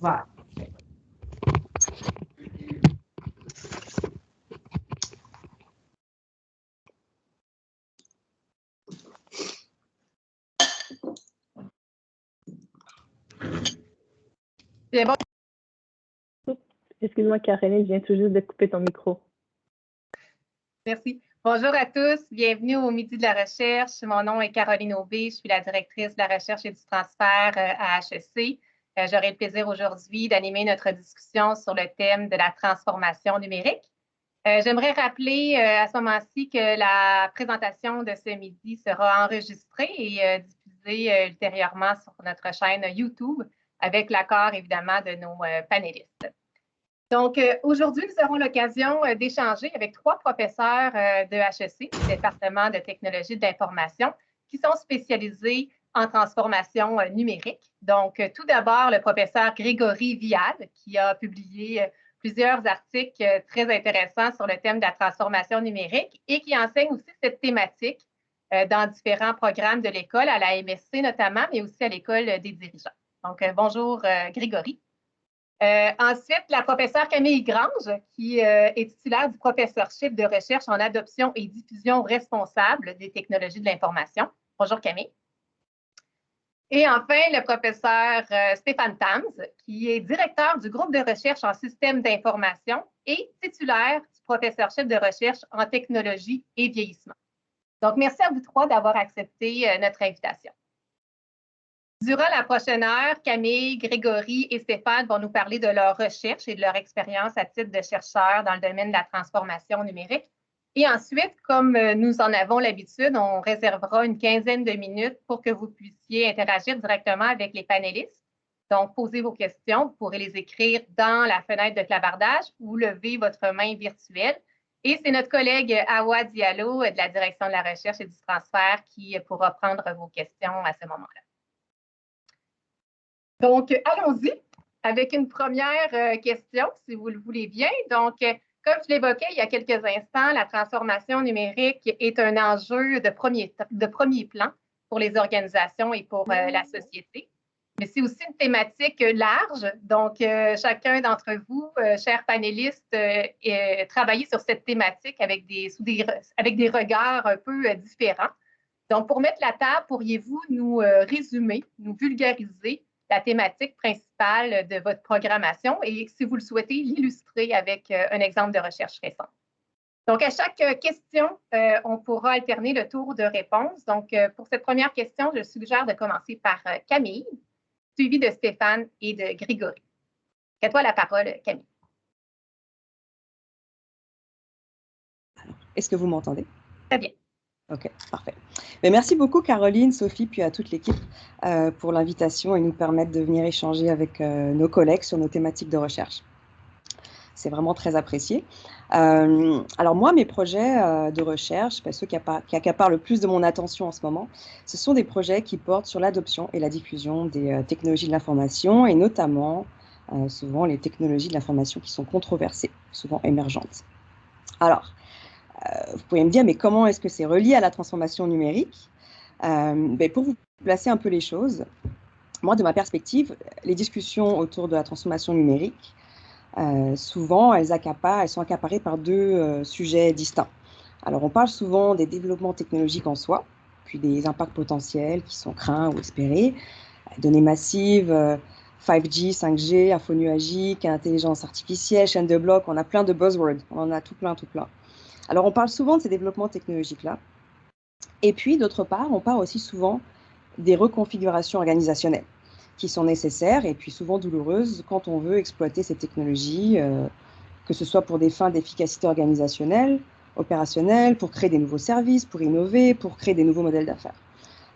Voilà. C'est bon. Excuse-moi, Caroline, je viens tout juste de couper ton micro. Merci. Bonjour à tous, bienvenue au Midi de la recherche. Mon nom est Caroline Aubé, je suis la directrice de la recherche et du transfert à HEC. J'aurai le plaisir aujourd'hui d'animer notre discussion sur le thème de la transformation numérique. J'aimerais rappeler à ce moment-ci que la présentation de ce midi sera enregistrée et diffusée ultérieurement sur notre chaîne YouTube avec l'accord évidemment de nos panélistes. Donc, aujourd'hui, nous aurons l'occasion d'échanger avec 3 professeurs de HEC, du département de technologie de l'information, qui sont spécialisés en transformation numérique. Donc, tout d'abord, le professeur Grégory Vial, qui a publié plusieurs articles très intéressants sur le thème de la transformation numérique et qui enseigne aussi cette thématique dans différents programmes de l'école, à la MSC notamment, mais aussi à l'école des dirigeants. Donc, bonjour Grégory. Ensuite, la professeure Camille Grange, qui est titulaire du professeurship de recherche en adoption et diffusion responsable des technologies de l'information. Bonjour Camille. Et enfin, le professeur Stéphane Tams, qui est directeur du groupe de recherche en système d'information et titulaire du professeurship de recherche en technologie et vieillissement. Donc, merci à vous 3 d'avoir accepté notre invitation. Durant la prochaine heure, Camille, Grégory et Stéphane vont nous parler de leur recherche et de leur expérience à titre de chercheurs dans le domaine de la transformation numérique. Et ensuite, comme nous en avons l'habitude, on réservera une quinzaine de minutes pour que vous puissiez interagir directement avec les panélistes. Donc, posez vos questions, vous pourrez les écrire dans la fenêtre de clavardage ou lever votre main virtuelle. Et c'est notre collègue Awa Diallo de la Direction de la recherche et du transfert qui pourra prendre vos questions à ce moment-là. Donc, allons-y avec une première question, si vous le voulez bien. Donc, comme je l'évoquais il y a quelques instants, la transformation numérique est un enjeu de premier plan pour les organisations et pour la société. Mais c'est aussi une thématique large. Donc, chacun d'entre vous, chers panélistes, travaillez sur cette thématique avec des regards un peu différents. Donc, pour mettre la table, pourriez-vous nous résumer, nous vulgariser la thématique principale de votre programmation et, si vous le souhaitez, l'illustrer avec un exemple de recherche récente. Donc, à chaque question, on pourra alterner le tour de réponse. Donc, pour cette première question, je suggère de commencer par Camille, suivi de Stéphane et de Grégory. À toi la parole, Camille. Est-ce que vous m'entendez? Très bien. OK, parfait. Mais merci beaucoup, Caroline, Sophie, puis à toute l'équipe pour l'invitation et nous permettre de venir échanger avec nos collègues sur nos thématiques de recherche. C'est vraiment très apprécié. Alors moi, mes projets de recherche, ceux qui accaparent le plus de mon attention en ce moment, ce sont des projets qui portent sur l'adoption et la diffusion des technologies de l'information et notamment souvent les technologies de l'information qui sont controversées, souvent émergentes. Alors, vous pouvez me dire, mais comment est-ce que c'est relié à la transformation numérique? Pour vous placer un peu les choses, moi, de ma perspective, les discussions autour de la transformation numérique, souvent, elles sont accaparées par 2 sujets distincts. Alors, on parle souvent des développements technologiques en soi, puis des impacts potentiels qui sont craints ou espérés, données massives, 5G, 5G, info nuagique, intelligence artificielle, chaîne de blocs, on a plein de buzzwords, on en a tout plein. Alors, on parle souvent de ces développements technologiques-là. Et puis, d'autre part, on parle aussi souvent des reconfigurations organisationnelles qui sont nécessaires et puis souvent douloureuses quand on veut exploiter ces technologies, que ce soit pour des fins d'efficacité organisationnelle, opérationnelle, pour créer des nouveaux services, pour innover, pour créer des nouveaux modèles d'affaires.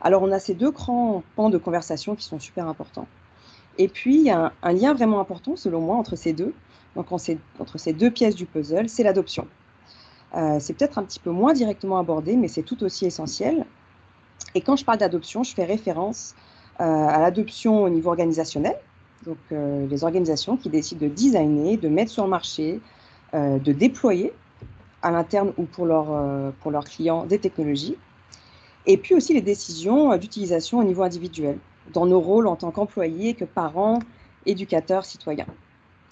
Alors, on a ces 2 grands pans de conversation qui sont super importants. Et puis, il y a un lien vraiment important, selon moi, entre ces 2. Donc, entre ces 2 pièces du puzzle, c'est l'adoption. C'est peut-être un petit peu moins directement abordé, mais c'est tout aussi essentiel. Et quand je parle d'adoption, je fais référence à l'adoption au niveau organisationnel, donc les organisations qui décident de designer, de mettre sur le marché, de déployer à l'interne ou pour leurs clients des technologies. Et puis aussi les décisions d'utilisation au niveau individuel, dans nos rôles en tant qu'employés, que parents éducateurs, citoyens.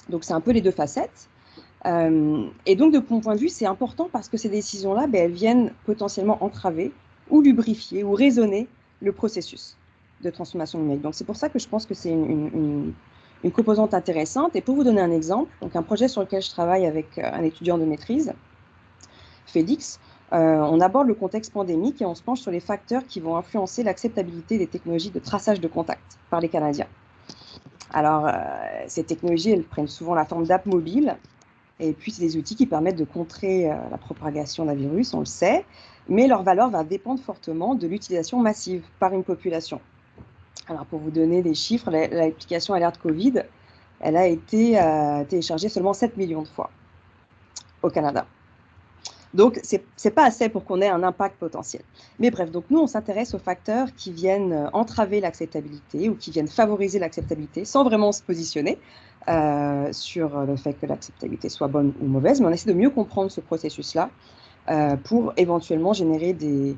Donc, c'est un peu les deux facettes. Et donc, de mon point de vue, c'est important parce que ces décisions-là, elles viennent potentiellement entraver ou lubrifier ou raisonner le processus de transformation numérique. Donc, c'est pour ça que je pense que c'est une composante intéressante. Et pour vous donner un exemple, donc un projet sur lequel je travaille avec un étudiant de maîtrise, Félix, on aborde le contexte pandémique et on se penche sur les facteurs qui vont influencer l'acceptabilité des technologies de traçage de contact par les Canadiens. Alors, ces technologies, elles prennent souvent la forme d'apps mobiles. Et puis, c'est des outils qui permettent de contrer la propagation d'un virus, on le sait, mais leur valeur va dépendre fortement de l'utilisation massive par une population. Alors, pour vous donner des chiffres, l'application Alerte Covid, elle a été téléchargée seulement 7 millions de fois au Canada. Donc, ce n'est pas assez pour qu'on ait un impact potentiel. Mais bref, donc nous, on s'intéresse aux facteurs qui viennent entraver l'acceptabilité ou qui viennent favoriser l'acceptabilité sans vraiment se positionner sur le fait que l'acceptabilité soit bonne ou mauvaise, mais on essaie de mieux comprendre ce processus-là pour éventuellement générer des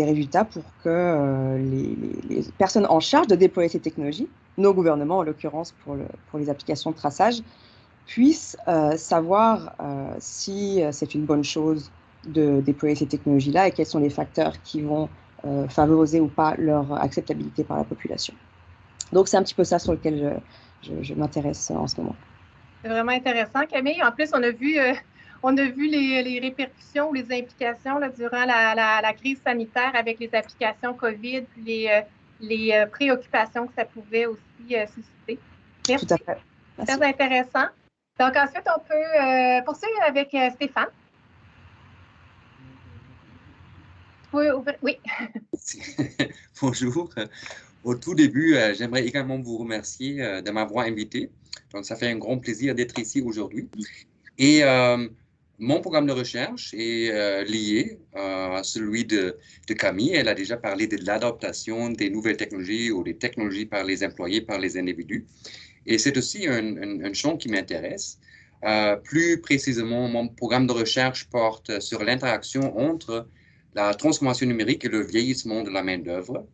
résultats pour que les personnes en charge de déployer ces technologies, nos gouvernements en l'occurrence pour les applications de traçage, puissent savoir si c'est une bonne chose de déployer ces technologies-là et quels sont les facteurs qui vont favoriser ou pas leur acceptabilité par la population. Donc, c'est un petit peu ça sur lequel je m'intéresse en ce moment. C'est vraiment intéressant, Camille. En plus, on a vu les répercussions ou les implications là, durant la crise sanitaire avec les applications COVID, puis les préoccupations que ça pouvait aussi susciter. Merci. Tout à fait. Merci. Très intéressant. Donc, ensuite, on peut poursuivre avec Stéphane. Oui. Bonjour. Au tout début, j'aimerais également vous remercier de m'avoir invité. Donc, ça fait un grand plaisir d'être ici aujourd'hui. Et mon programme de recherche est lié à celui de Camille. Elle a déjà parlé de l'adaptation des nouvelles technologies ou des technologies par les employés, par les individus. Et c'est aussi un champ qui m'intéresse. Plus précisément, mon programme de recherche porte sur l'interaction entre la transformation numérique et le vieillissement de la main-d'œuvre.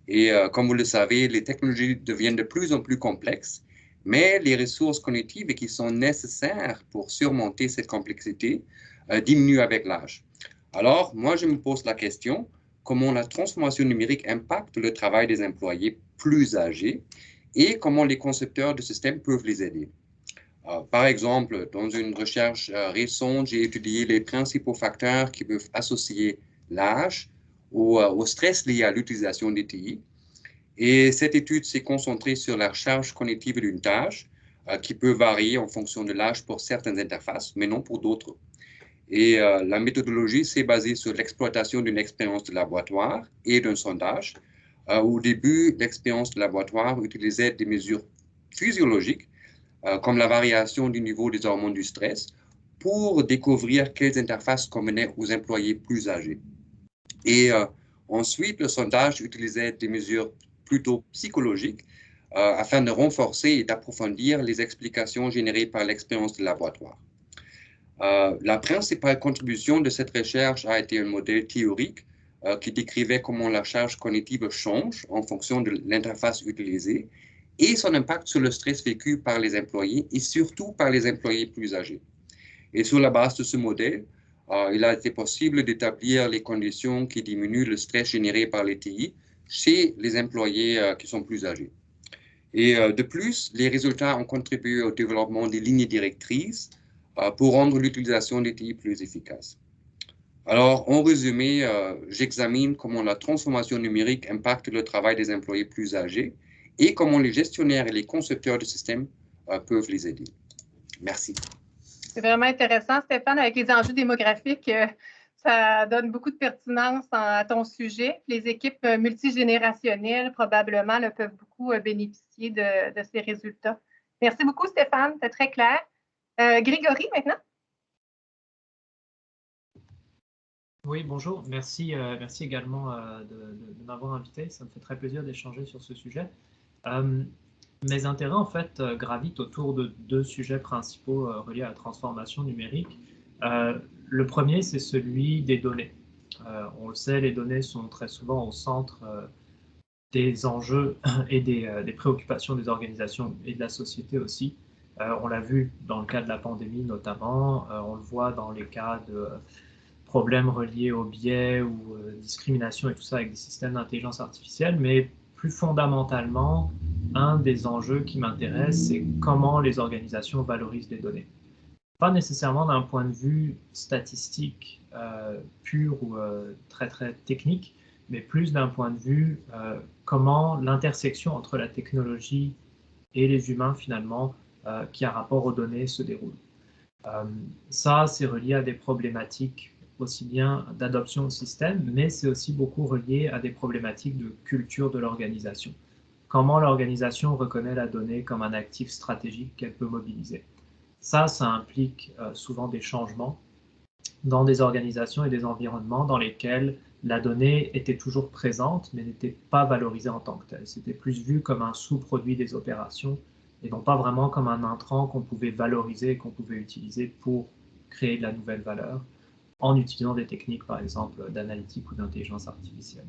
Et comme vous le savez, les technologies deviennent de plus en plus complexes, mais les ressources cognitives qui sont nécessaires pour surmonter cette complexité diminuent avec l'âge. Alors, moi, je me pose la question, comment la transformation numérique impacte le travail des employés plus âgés et comment les concepteurs de systèmes peuvent les aider. Par exemple, dans une recherche récente, j'ai étudié les principaux facteurs qui peuvent associer l'âge au stress lié à l'utilisation des TI. Et cette étude s'est concentrée sur la charge cognitive d'une tâche qui peut varier en fonction de l'âge pour certaines interfaces, mais non pour d'autres. Et la méthodologie s'est basée sur l'exploitation d'une expérience de laboratoire et d'un sondage. Au début, l'expérience de laboratoire utilisait des mesures physiologiques, comme la variation du niveau des hormones du stress, pour découvrir quelles interfaces convenaient aux employés plus âgés. Et ensuite, le sondage utilisait des mesures plutôt psychologiques afin de renforcer et d'approfondir les explications générées par l'expérience de laboratoire. La principale contribution de cette recherche a été un modèle théorique qui décrivait comment la charge cognitive change en fonction de l'interface utilisée et son impact sur le stress vécu par les employés et surtout par les employés plus âgés. Et sur la base de ce modèle, il a été possible d'établir les conditions qui diminuent le stress généré par les TI chez les employés qui sont plus âgés. Et de plus, les résultats ont contribué au développement des lignes directrices pour rendre l'utilisation des TI plus efficace. Alors, en résumé, j'examine comment la transformation numérique impacte le travail des employés plus âgés et comment les gestionnaires et les concepteurs de systèmes peuvent les aider. Merci. C'est vraiment intéressant, Stéphane, avec les enjeux démographiques. Ça donne beaucoup de pertinence à ton sujet. Les équipes multigénérationnelles, probablement, peuvent beaucoup bénéficier de ces résultats. Merci beaucoup, Stéphane. C'est très clair. Grégory, maintenant. Oui, bonjour. Merci également de m'avoir invité. Ça me fait très plaisir d'échanger sur ce sujet. Mes intérêts, en fait, gravitent autour de deux sujets principaux reliés à la transformation numérique. Le premier, c'est celui des données. On le sait, les données sont très souvent au centre des enjeux et des préoccupations des organisations et de la société aussi. On l'a vu dans le cas de la pandémie notamment, on le voit dans les cas de problèmes reliés aux biais ou discrimination et tout ça avec des systèmes d'intelligence artificielle, mais plus fondamentalement, un des enjeux qui m'intéresse, c'est comment les organisations valorisent les données. Pas nécessairement d'un point de vue statistique pur ou très technique, mais plus d'un point de vue comment l'intersection entre la technologie et les humains finalement qui a rapport aux données se déroule. Ça, c'est relié à des problématiques aussi bien d'adoption au système, mais c'est aussi beaucoup relié à des problématiques de culture de l'organisation. Comment l'organisation reconnaît la donnée comme un actif stratégique qu'elle peut mobiliser. Ça implique souvent des changements dans des organisations et des environnements dans lesquels la donnée était toujours présente, mais n'était pas valorisée en tant que telle. C'était plus vu comme un sous-produit des opérations et non pas vraiment comme un intrant qu'on pouvait valoriser et qu'on pouvait utiliser pour créer de la nouvelle valeur en utilisant des techniques, par exemple, d'analytique ou d'intelligence artificielle.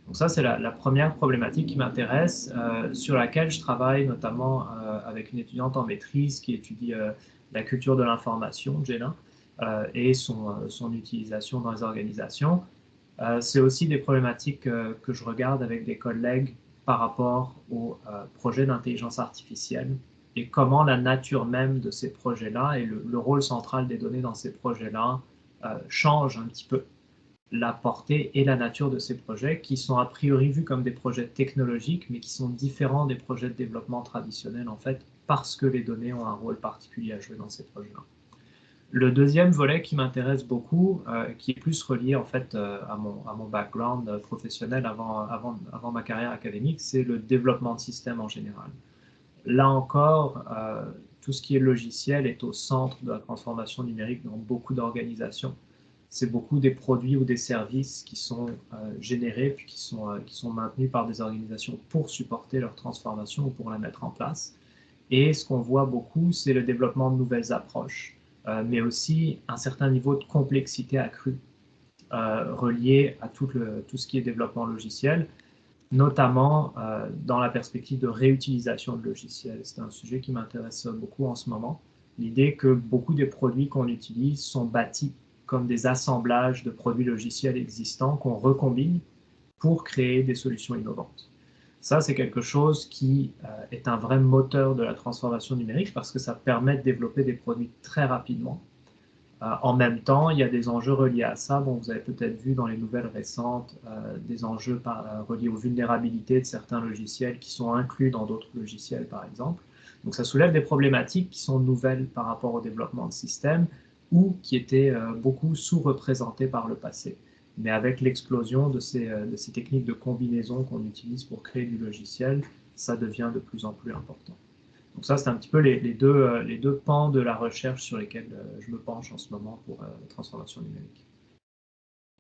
Donc ça, c'est la première problématique qui m'intéresse, sur laquelle je travaille notamment avec une étudiante en maîtrise qui étudie la culture de l'information, Jenna, et son utilisation dans les organisations. C'est aussi des problématiques que je regarde avec des collègues par rapport aux projets d'intelligence artificielle et comment la nature même de ces projets-là et le rôle central des données dans ces projets-là change un petit peu la portée et la nature de ces projets qui sont a priori vus comme des projets technologiques, mais qui sont différents des projets de développement traditionnels en fait, parce que les données ont un rôle particulier à jouer dans ces projets-là. Le deuxième volet qui m'intéresse beaucoup, qui est plus relié en fait à mon background professionnel avant ma carrière académique, c'est le développement de systèmes en général. Là encore, tout ce qui est logiciel est au centre de la transformation numérique dans beaucoup d'organisations. C'est beaucoup des produits ou des services qui sont générés puis qui sont maintenus par des organisations pour supporter leur transformation ou pour la mettre en place. Et ce qu'on voit beaucoup, c'est le développement de nouvelles approches, mais aussi un certain niveau de complexité accrue relié à tout ce qui est développement logiciel, notamment dans la perspective de réutilisation de logiciels. C'est un sujet qui m'intéresse beaucoup en ce moment. L'idée que beaucoup des produits qu'on utilise sont bâtis comme des assemblages de produits logiciels existants qu'on recombine pour créer des solutions innovantes. Ça, c'est quelque chose qui est un vrai moteur de la transformation numérique parce que ça permet de développer des produits très rapidement. En même temps, il y a des enjeux reliés à ça. Bon, vous avez peut-être vu dans les nouvelles récentes des enjeux reliés aux vulnérabilités de certains logiciels qui sont inclus dans d'autres logiciels, par exemple. Donc, ça soulève des problématiques qui sont nouvelles par rapport au développement de systèmes ou qui étaient beaucoup sous-représentées par le passé. Mais avec l'explosion de ces techniques de combinaison qu'on utilise pour créer du logiciel, ça devient de plus en plus important. Donc ça, c'est un petit peu les deux pans de la recherche sur lesquels je me penche en ce moment pour la transformation numérique.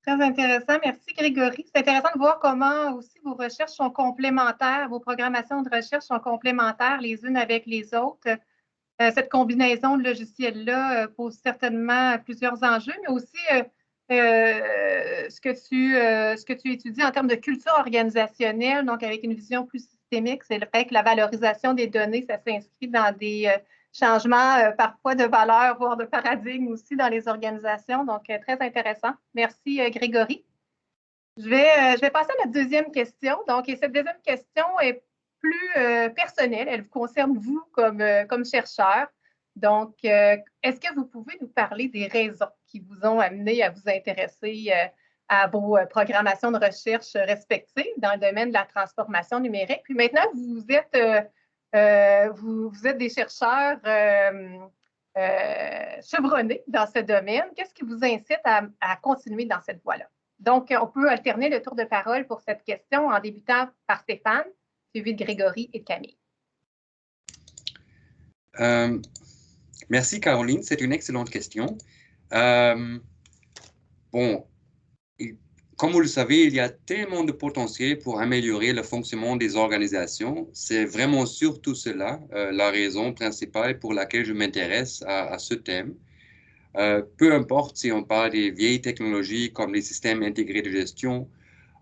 Très intéressant. Merci, Grégory. C'est intéressant de voir comment aussi vos recherches sont complémentaires, vos programmations de recherche sont complémentaires les unes avec les autres. Cette combinaison de logiciels-là pose certainement plusieurs enjeux, mais aussi ce que tu étudies en termes de culture organisationnelle, donc avec une vision plus systémique, c'est le fait que la valorisation des données, ça s'inscrit dans des changements parfois de valeur, voire de paradigme aussi dans les organisations. Donc, très intéressant. Merci, Grégory. Je vais passer à la deuxième question. Donc, et cette deuxième question est plus personnelle. Elle vous concerne vous comme chercheur. Donc, est-ce que vous pouvez nous parler des raisons qui vous ont amené à vous intéresser à vos programmations de recherche respectives dans le domaine de la transformation numérique? Puis maintenant, vous êtes des chercheurs chevronnés dans ce domaine. Qu'est-ce qui vous incite à continuer dans cette voie-là? Donc, on peut alterner le tour de parole pour cette question en débutant par Stéphane, suivi de Grégory et de Camille. Merci, Caroline. C'est une excellente question. Bon, comme vous le savez, il y a tellement de potentiel pour améliorer le fonctionnement des organisations. C'est vraiment surtout cela, la raison principale pour laquelle je m'intéresse à ce thème. Peu importe si on parle des vieilles technologies comme les systèmes intégrés de gestion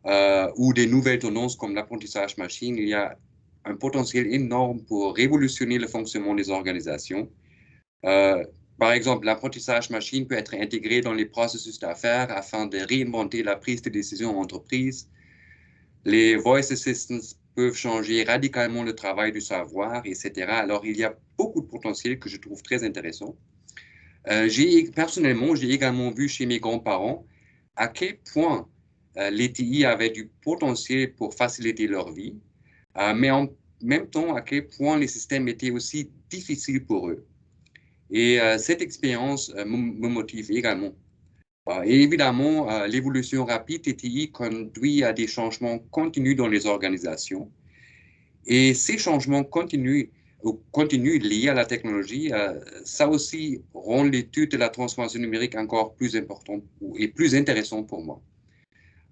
ou des nouvelles tendances comme l'apprentissage machine, il y a un potentiel énorme pour révolutionner le fonctionnement des organisations. Par exemple, l'apprentissage machine peut être intégré dans les processus d'affaires afin de réinventer la prise de décision en entreprise. Les voice assistants peuvent changer radicalement le travail du savoir, etc. Alors, il y a beaucoup de potentiel que je trouve très intéressant. Personnellement, j'ai également vu chez mes grands-parents à quel point les TI avaient du potentiel pour faciliter leur vie, mais en même temps, à quel point les systèmes étaient aussi difficiles pour eux. Et cette expérience me motive également. Et évidemment, l'évolution rapide des TI conduit à des changements continus dans les organisations. Et ces changements continus liés à la technologie, ça aussi rend l'étude de la transformation numérique encore plus importante et plus intéressante pour moi.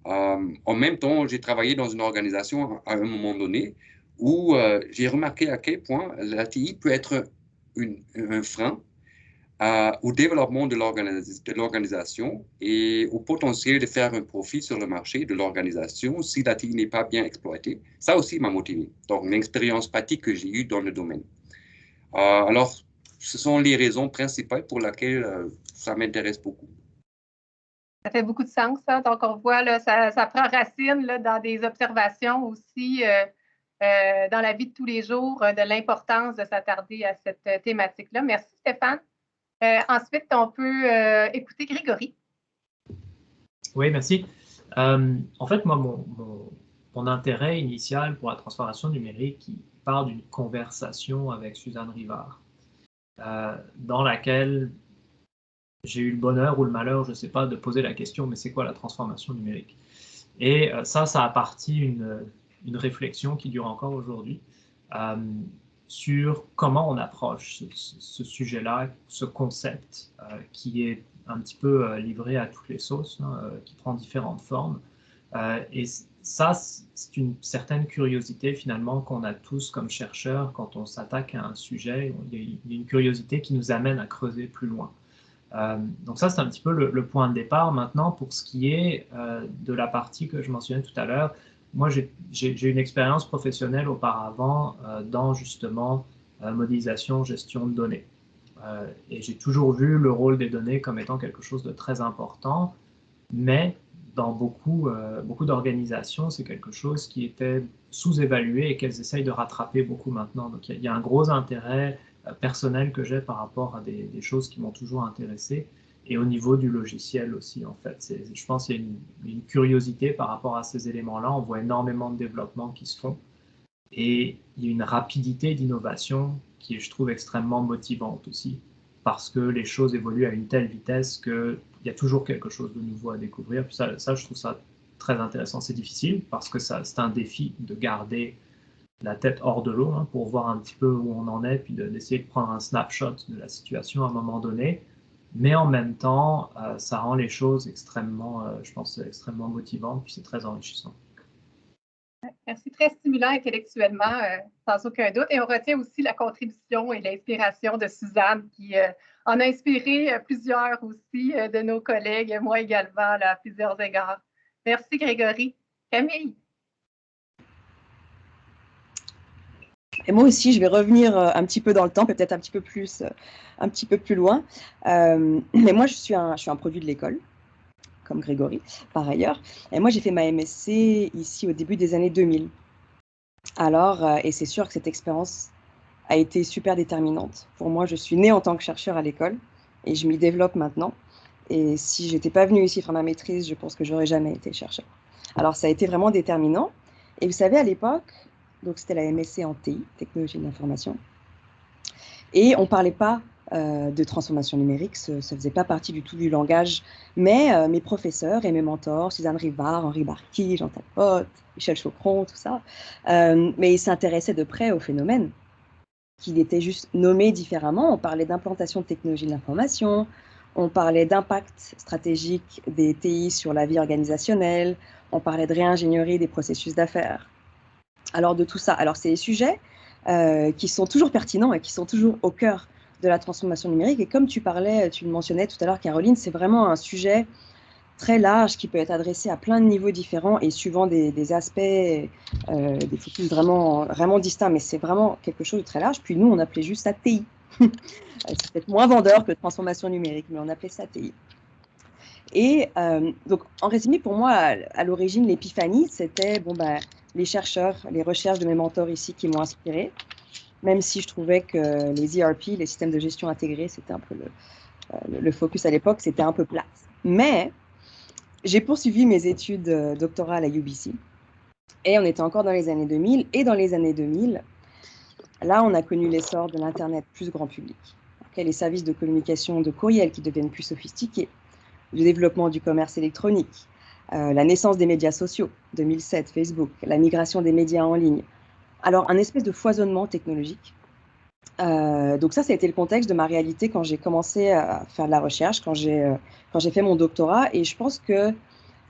En même temps, j'ai travaillé dans une organisation à un moment donné où j'ai remarqué à quel point la TI peut être un frein au développement de l'organisation et au potentiel de faire un profit sur le marché de l'organisation si la TI n'est pas bien exploitée. Ça aussi m'a motivé. Donc, une expérience pratique que j'ai eue dans le domaine. Alors, ce sont les raisons principales pour lesquelles ça m'intéresse beaucoup. Ça fait beaucoup de sens, ça. Donc, on voit, là, ça prend racine là, dans des observations aussi dans la vie de tous les jours de l'importance de s'attarder à cette thématique-là. Merci, Stéphane. Ensuite, on peut écouter Grégory. Oui, merci. En fait, moi, mon intérêt initial pour la transformation numérique, il part d'une conversation avec Suzanne Rivard, dans laquelle j'ai eu le bonheur ou le malheur, je ne sais pas, de poser la question, mais c'est quoi la transformation numérique? Et ça a parti une réflexion qui dure encore aujourd'hui sur comment on approche ce sujet-là, ce concept qui est un petit peu livré à toutes les sauces, hein, qui prend différentes formes. Et ça, c'est une certaine curiosité finalement qu'on a tous comme chercheurs quand on s'attaque à un sujet. Il y a une curiosité qui nous amène à creuser plus loin. Donc ça, c'est un petit peu le point de départ. Maintenant, pour ce qui est de la partie que je mentionnais tout à l'heure, moi, j'ai une expérience professionnelle auparavant dans justement modélisation, gestion de données. Et j'ai toujours vu le rôle des données comme étant quelque chose de très important, mais dans beaucoup d'organisations, c'est quelque chose qui était sous-évalué et qu'elles essayent de rattraper beaucoup maintenant. Donc il y a un gros intérêt personnel que j'ai par rapport à des choses qui m'ont toujours intéressé, et au niveau du logiciel aussi, en fait. Je pense qu'il y a une curiosité par rapport à ces éléments-là. On voit énormément de développements qui se font, et il y a une rapidité d'innovation qui est, je trouve, extrêmement motivante aussi, parce que les choses évoluent à une telle vitesse qu'il y a toujours quelque chose de nouveau à découvrir. Puis ça, je trouve ça très intéressant. C'est difficile, parce que c'est un défi de garder la tête hors de l'eau, hein, pour voir un petit peu où on en est, puis d'essayer de prendre un snapshot de la situation à un moment donné. Mais en même temps, ça rend les choses extrêmement, je pense, extrêmement motivantes, puis c'est très enrichissant. Merci, très stimulant intellectuellement, sans aucun doute. Et on retient aussi la contribution et l'inspiration de Suzanne, qui en a inspiré plusieurs aussi de nos collègues, moi également, là, à plusieurs égards. Merci, Grégory. Camille? Et moi aussi, je vais revenir un petit peu dans le temps, peut-être un petit peu plus loin. Mais moi, je suis un produit de l'école, comme Grégory, par ailleurs. Et moi, j'ai fait ma MSc ici au début des années 2000. Alors, et c'est sûr que cette expérience a été super déterminante. Pour moi, je suis née en tant que chercheur à l'école et je m'y développe maintenant. Et si je n'étais pas venue ici faire ma maîtrise, je pense que j'aurais jamais été chercheur. Alors, ça a été vraiment déterminant. Et vous savez, à l'époque, donc c'était la MSc en TI, technologie de l'information, et on ne parlait pas de transformation numérique, ça ne faisait pas partie du tout du langage, mais mes professeurs et mes mentors, Suzanne Rivard, Henri Barky, Jean Tapote, Michel Chaucron, tout ça, mais ils s'intéressaient de près au phénomène, qu'il était juste nommé différemment. On parlait d'implantation de technologie de l'information, on parlait d'impact stratégique des TI sur la vie organisationnelle, on parlait de réingénierie des processus d'affaires. Alors de tout ça, alors c'est des sujets qui sont toujours pertinents et qui sont toujours au cœur de la transformation numérique. Et comme tu le mentionnais tout à l'heure, Caroline, c'est vraiment un sujet très large qui peut être adressé à plein de niveaux différents et suivant des aspects, des focus vraiment, vraiment distincts, mais c'est vraiment quelque chose de très large. Puis nous, on appelait juste ça TI. C'est peut-être moins vendeur que transformation numérique, mais on appelait ça TI. Et donc, en résumé, pour moi, à l'origine, l'épiphanie, c'était les chercheurs, les recherches de mes mentors ici qui m'ont inspiré, même si je trouvais que les ERP, les systèmes de gestion intégrés, c'était un peu le focus à l'époque, c'était un peu plat. Mais j'ai poursuivi mes études doctorales à UBC et on était encore dans les années 2000. Et dans les années 2000, là, on a connu l'essor de l'Internet plus grand public. Les services de communication de courriel qui deviennent plus sophistiqués, le développement du commerce électronique, la naissance des médias sociaux, 2007, Facebook, la migration des médias en ligne. Alors, un espèce de foisonnement technologique. Donc ça a été le contexte de ma réalité quand j'ai commencé à faire de la recherche, quand j'ai fait mon doctorat. Et je pense que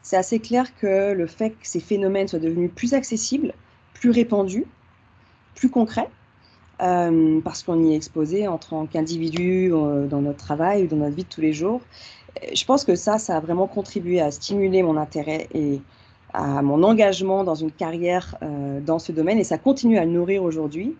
c'est assez clair que le fait que ces phénomènes soient devenus plus accessibles, plus répandus, plus concrets, parce qu'on y est exposé en tant qu'individu dans notre travail ou dans notre vie de tous les jours. Je pense que ça a vraiment contribué à stimuler mon intérêt et à mon engagement dans une carrière dans ce domaine. Et ça continue à le nourrir aujourd'hui.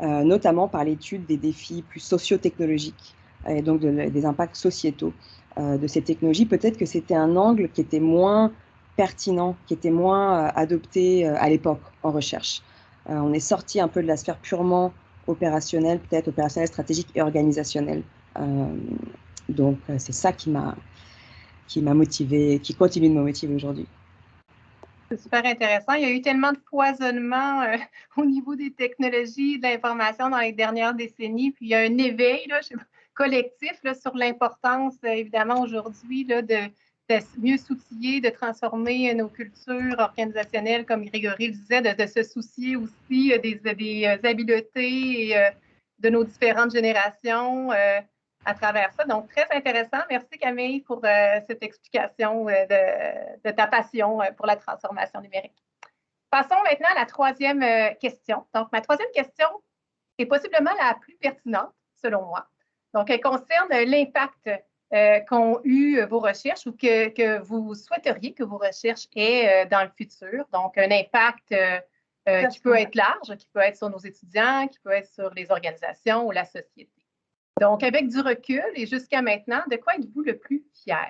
Notamment par l'étude des défis plus socio-technologiques et donc des impacts sociétaux de ces technologies. Peut-être que c'était un angle qui était moins pertinent, qui était moins adopté à l'époque en recherche. On est sorti un peu de la sphère purement opérationnelle, peut-être opérationnelle, stratégique et organisationnelle. Donc c'est ça qui m'a motivé, qui continue de me motiver aujourd'hui. C'est super intéressant. Il y a eu tellement de foisonnement au niveau des technologies, de l'information dans les dernières décennies. Puis il y a un éveil collectif sur l'importance, évidemment, aujourd'hui, de mieux s'outiller, de transformer nos cultures organisationnelles, comme Grégory le disait, de se soucier aussi des habiletés et de nos différentes générations à travers ça. Donc, très intéressant. Merci Camille pour cette explication de ta passion pour la transformation numérique. Passons maintenant à la troisième question. Donc, ma troisième question est possiblement la plus pertinente, selon moi. Donc, elle concerne l'impact qu'ont eu vos recherches ou que vous souhaiteriez que vos recherches aient dans le futur. Donc, un impact qui peut être large, qui peut être sur nos étudiants, qui peut être sur les organisations ou la société. Donc, avec du recul et jusqu'à maintenant, de quoi êtes-vous le plus fier?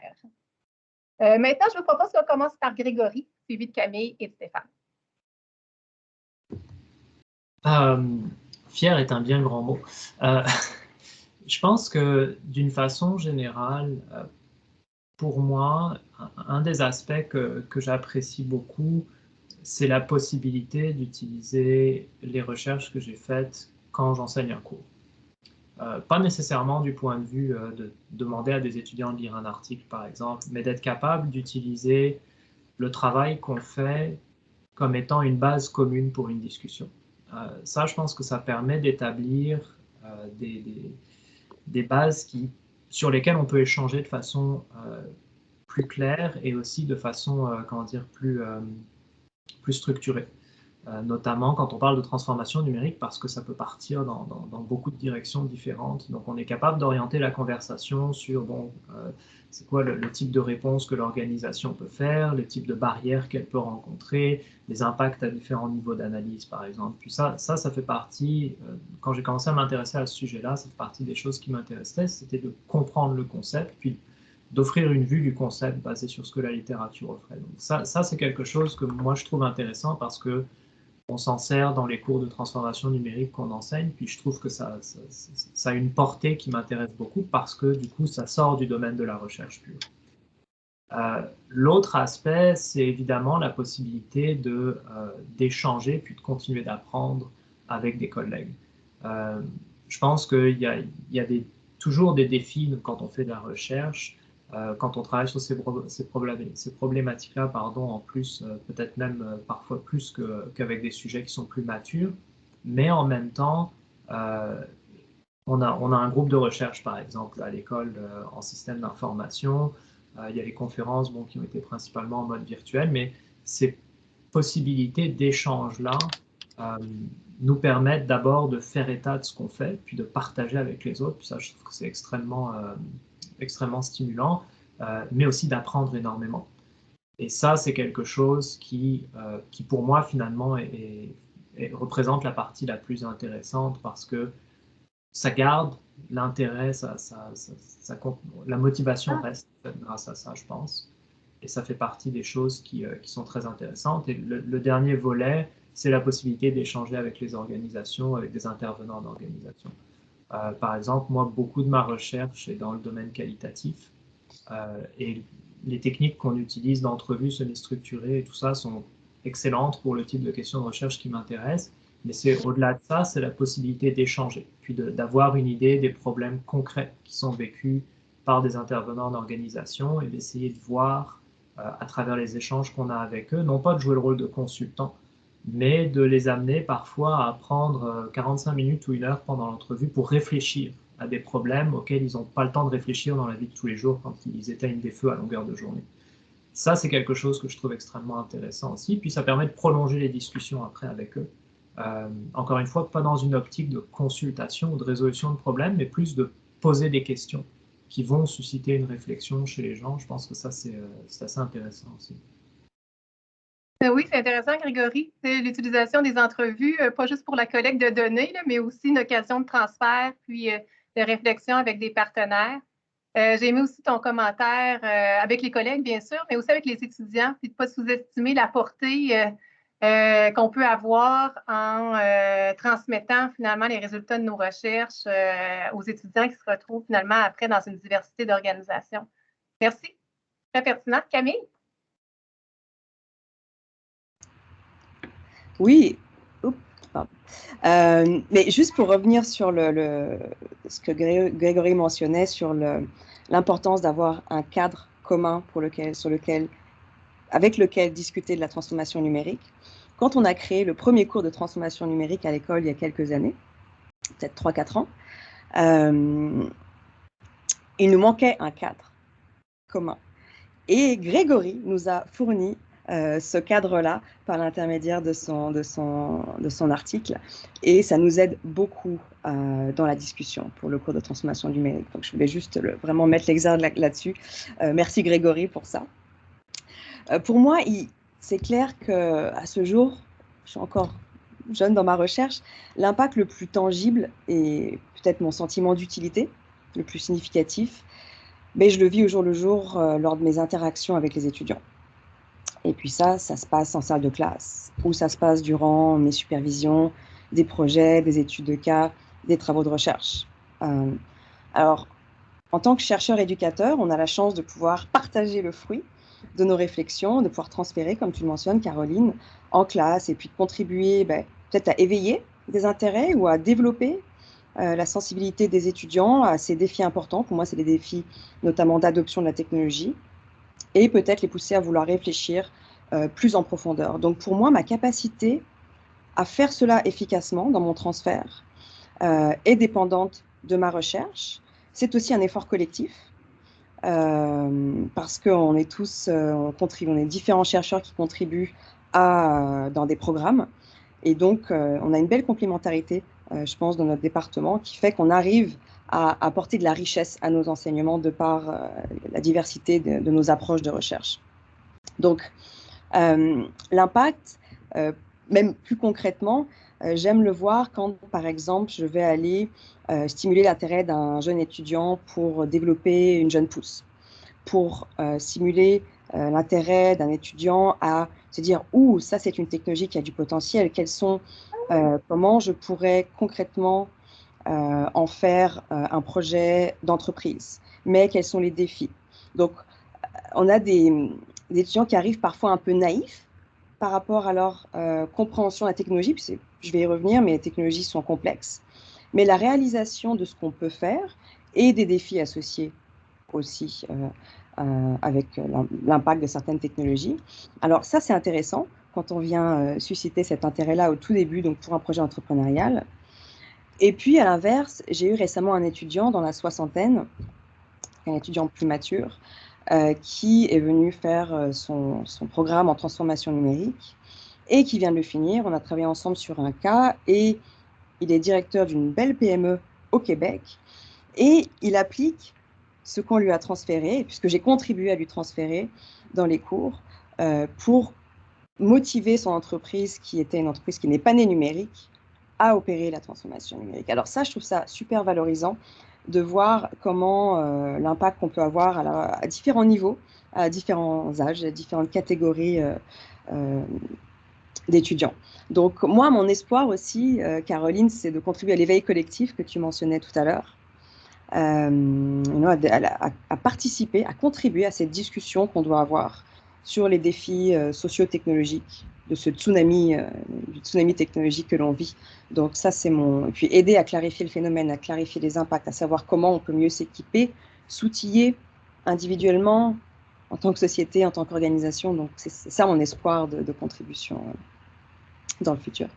Maintenant, je vous propose qu'on commence par Grégory, suivi de Camille et de Stéphane. Fier est un bien grand mot. Je pense que d'une façon générale, pour moi, un des aspects que j'apprécie beaucoup, c'est la possibilité d'utiliser les recherches que j'ai faites quand j'enseigne un cours. Pas nécessairement du point de vue de demander à des étudiants de lire un article, par exemple, mais d'être capable d'utiliser le travail qu'on fait comme étant une base commune pour une discussion. Ça, je pense que ça permet d'établir des bases sur lesquelles on peut échanger de façon plus claire et aussi de façon, plus structurée. Notamment quand on parle de transformation numérique, parce que ça peut partir dans beaucoup de directions différentes. Donc on est capable d'orienter la conversation sur c'est quoi le type de réponse que l'organisation peut faire, le type de barrières qu'elle peut rencontrer, les impacts à différents niveaux d'analyse par exemple. Puis ça fait partie, quand j'ai commencé à m'intéresser à ce sujet-là, ça fait partie des choses qui m'intéressaient, c'était de comprendre le concept, puis d'offrir une vue du concept basée sur ce que la littérature offrait. Donc ça c'est quelque chose que moi je trouve intéressant parce que on s'en sert dans les cours de transformation numérique qu'on enseigne, puis je trouve que ça a une portée qui m'intéresse beaucoup parce que du coup, ça sort du domaine de la recherche pure. L'autre aspect, c'est évidemment la possibilité d'échanger puis de continuer d'apprendre avec des collègues. Je pense qu'il y a toujours des défis quand on fait de la recherche. Quand on travaille sur ces problématiques-là, en plus, peut-être même parfois plus qu'avec des sujets qui sont plus matures, mais en même temps, on a un groupe de recherche, par exemple, à l'école en système d'information. Il y a les conférences qui ont été principalement en mode virtuel, mais ces possibilités d'échange-là nous permettent d'abord de faire état de ce qu'on fait, puis de partager avec les autres. Puis ça, je trouve que c'est extrêmement stimulant. mais aussi d'apprendre énormément. Et ça, c'est quelque chose qui pour moi, finalement, représente la partie la plus intéressante parce que ça garde l'intérêt, la motivation reste grâce à ça, je pense. Et ça fait partie des choses qui sont très intéressantes. Et le dernier volet, c'est la possibilité d'échanger avec les organisations, avec des intervenants d'organisation. Par exemple, moi, beaucoup de ma recherche est dans le domaine qualitatif. Et les techniques qu'on utilise d'entrevues semi-structurées et tout ça sont excellentes pour le type de questions de recherche qui m'intéressent. Mais c'est au-delà de ça, c'est la possibilité d'échanger, puis d'avoir une idée des problèmes concrets qui sont vécus par des intervenants d'organisation et d'essayer de voir à travers les échanges qu'on a avec eux, non pas de jouer le rôle de consultant, mais de les amener parfois à prendre 45 minutes ou 1 heure pendant l'entrevue pour réfléchir à des problèmes auxquels ils n'ont pas le temps de réfléchir dans la vie de tous les jours quand ils éteignent des feux à longueur de journée. Ça, c'est quelque chose que je trouve extrêmement intéressant aussi, puis ça permet de prolonger les discussions après avec eux. Encore une fois, pas dans une optique de consultation ou de résolution de problèmes, mais plus de poser des questions qui vont susciter une réflexion chez les gens. Je pense que ça, c'est assez intéressant aussi. Oui, c'est intéressant, Grégory. C'est l'utilisation des entrevues, pas juste pour la collecte de données, là, mais aussi une occasion de transfert, puis de réflexion avec des partenaires. J'ai aimé aussi ton commentaire avec les collègues, bien sûr, mais aussi avec les étudiants, puis de ne pas sous-estimer la portée qu'on peut avoir en transmettant finalement les résultats de nos recherches aux étudiants qui se retrouvent finalement après dans une diversité d'organisations. Merci. Très pertinent. Camille? Oui. Mais juste pour revenir sur ce que Grégory mentionnait sur l'importance d'avoir un cadre commun avec lequel discuter de la transformation numérique. Quand on a créé le premier cours de transformation numérique à l'école il y a quelques années, peut-être 3-4 ans, il nous manquait un cadre commun. Et Grégory nous a fourni ce cadre-là par l'intermédiaire de son article. Et ça nous aide beaucoup dans la discussion pour le cours de transformation numérique. Donc, je voulais juste vraiment mettre l'exergue là-dessus. Merci Grégory pour ça. Pour moi, c'est clair qu'à ce jour, je suis encore jeune dans ma recherche, l'impact le plus tangible et peut-être mon sentiment d'utilité le plus significatif, mais je le vis au jour le jour lors de mes interactions avec les étudiants. Et puis ça se passe en salle de classe, ou ça se passe durant mes supervisions, des projets, des études de cas, des travaux de recherche. Alors, en tant que chercheur-éducateur, on a la chance de pouvoir partager le fruit de nos réflexions, de pouvoir transférer, comme tu le mentionnes, Caroline, en classe, et puis de contribuer peut-être à éveiller des intérêts ou à développer la sensibilité des étudiants à ces défis importants. Pour moi, c'est des défis notamment d'adoption de la technologie, et peut-être les pousser à vouloir réfléchir plus en profondeur. Donc pour moi, ma capacité à faire cela efficacement dans mon transfert est dépendante de ma recherche. C'est aussi un effort collectif, parce qu'on est tous, on est différents chercheurs qui contribuent dans des programmes. Et donc, on a une belle complémentarité, je pense, dans notre département, qui fait qu'on arrive à apporter de la richesse à nos enseignements de par la diversité de nos approches de recherche. Donc, l'impact, même plus concrètement, j'aime le voir quand, par exemple, je vais aller stimuler l'intérêt d'un jeune étudiant pour développer une jeune pousse, pour stimuler l'intérêt d'un étudiant à se dire « Ouh, ça c'est une technologie qui a du potentiel, comment je pourrais concrètement en faire un projet d'entreprise, mais quels sont les défis ?» Donc, on a des étudiants qui arrivent parfois un peu naïfs par rapport à leur compréhension de la technologie, puis je vais y revenir, mais les technologies sont complexes. Mais la réalisation de ce qu'on peut faire et des défis associés aussi avec l'impact de certaines technologies. Alors ça, c'est intéressant quand on vient susciter cet intérêt-là au tout début, donc pour un projet entrepreneurial. Et puis, à l'inverse, j'ai eu récemment un étudiant dans la soixantaine, un étudiant plus mature, qui est venu faire son programme en transformation numérique et qui vient de le finir. On a travaillé ensemble sur un cas et il est directeur d'une belle PME au Québec et il applique ce qu'on lui a transféré, puisque j'ai contribué à lui transférer dans les cours pour motiver son entreprise, qui était une entreprise qui n'est pas née numérique, à opérer la transformation numérique. Alors ça, je trouve ça super valorisant de voir comment l'impact qu'on peut avoir à différents niveaux, à différents âges, à différentes catégories d'étudiants. Donc moi, mon espoir aussi, Caroline, c'est de contribuer à l'éveil collectif que tu mentionnais tout à l'heure, à participer, à contribuer à cette discussion qu'on doit avoir sur les défis socio-technologiques de ce tsunami, du tsunami technologique que l'on vit. Donc ça, c'est mon... Et puis aider à clarifier le phénomène, à clarifier les impacts, à savoir comment on peut mieux s'équiper, s'outiller individuellement, en tant que société, en tant qu'organisation. Donc c'est ça mon espoir de contribution dans le futur.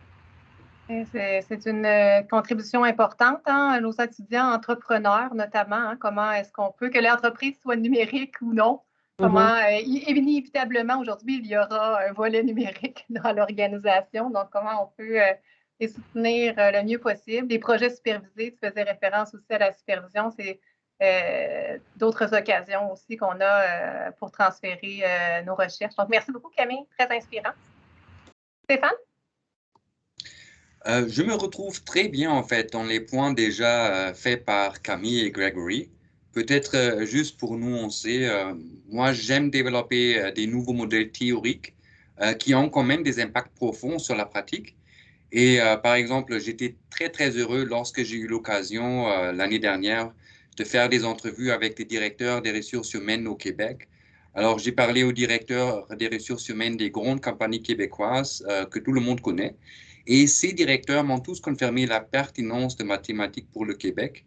C'est une contribution importante, hein, nos étudiants entrepreneurs notamment. Hein, comment est-ce qu'on peut que l'entreprise soit numérique ou non? Comment, inévitablement, aujourd'hui, il y aura un volet numérique dans l'organisation. Donc, comment on peut les soutenir le mieux possible. Les projets supervisés, tu faisais référence aussi à la supervision, c'est d'autres occasions aussi qu'on a pour transférer nos recherches. Donc, merci beaucoup, Camille. Très inspirant. Stéphane? Je me retrouve très bien, en fait, dans les points déjà faits par Camille et Gregory. Peut-être juste pour nuancer, moi, j'aime développer des nouveaux modèles théoriques qui ont quand même des impacts profonds sur la pratique. Et par exemple, j'étais très, très heureux lorsque j'ai eu l'occasion l'année dernière de faire des entrevues avec des directeurs des ressources humaines au Québec. Alors, j'ai parlé aux directeurs des ressources humaines des grandes compagnies québécoises que tout le monde connaît. Et ces directeurs m'ont tous confirmé la pertinence de mathématiques pour le Québec.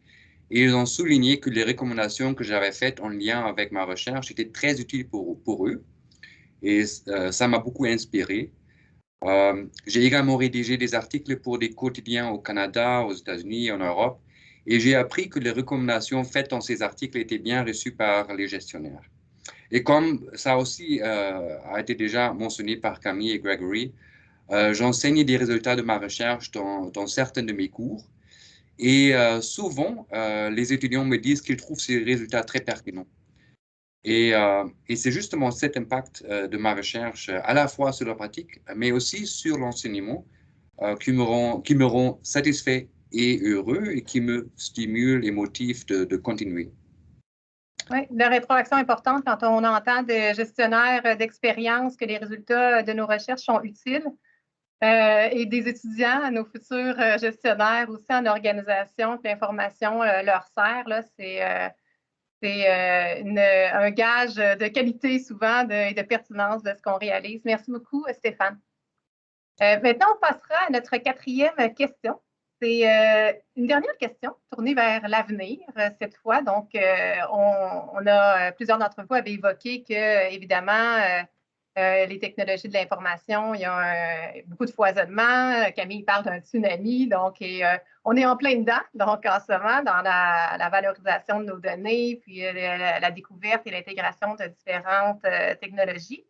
Et ils ont souligné que les recommandations que j'avais faites en lien avec ma recherche étaient très utiles pour eux. Et ça m'a beaucoup inspiré. J'ai également rédigé des articles pour des quotidiens au Canada, aux États-Unis et en Europe. Et j'ai appris que les recommandations faites dans ces articles étaient bien reçues par les gestionnaires. Et comme ça aussi a été déjà mentionné par Camille et Gregory, j'enseigne des résultats de ma recherche dans certains de mes cours. Et souvent, les étudiants me disent qu'ils trouvent ces résultats très pertinents. Et c'est justement cet impact de ma recherche, à la fois sur la pratique, mais aussi sur l'enseignement, qui me rend satisfait et heureux et qui me stimule et motive de continuer. Oui, la rétroaction importante quand on entend des gestionnaires d'expérience que les résultats de nos recherches sont utiles. Et des étudiants, nos futurs gestionnaires aussi en organisation, que l'information leur sert, là, c'est un gage de qualité souvent et de pertinence de ce qu'on réalise. Merci beaucoup, Stéphane. Maintenant, on passera à notre quatrième question. C'est une dernière question tournée vers l'avenir cette fois. Donc, on a plusieurs d'entre vous avaient évoqué que, évidemment, les technologies de l'information, il y a beaucoup de foisonnement. Camille parle d'un tsunami, donc on est en plein dedans, donc en ce moment, dans la valorisation de nos données, puis la découverte et l'intégration de différentes technologies.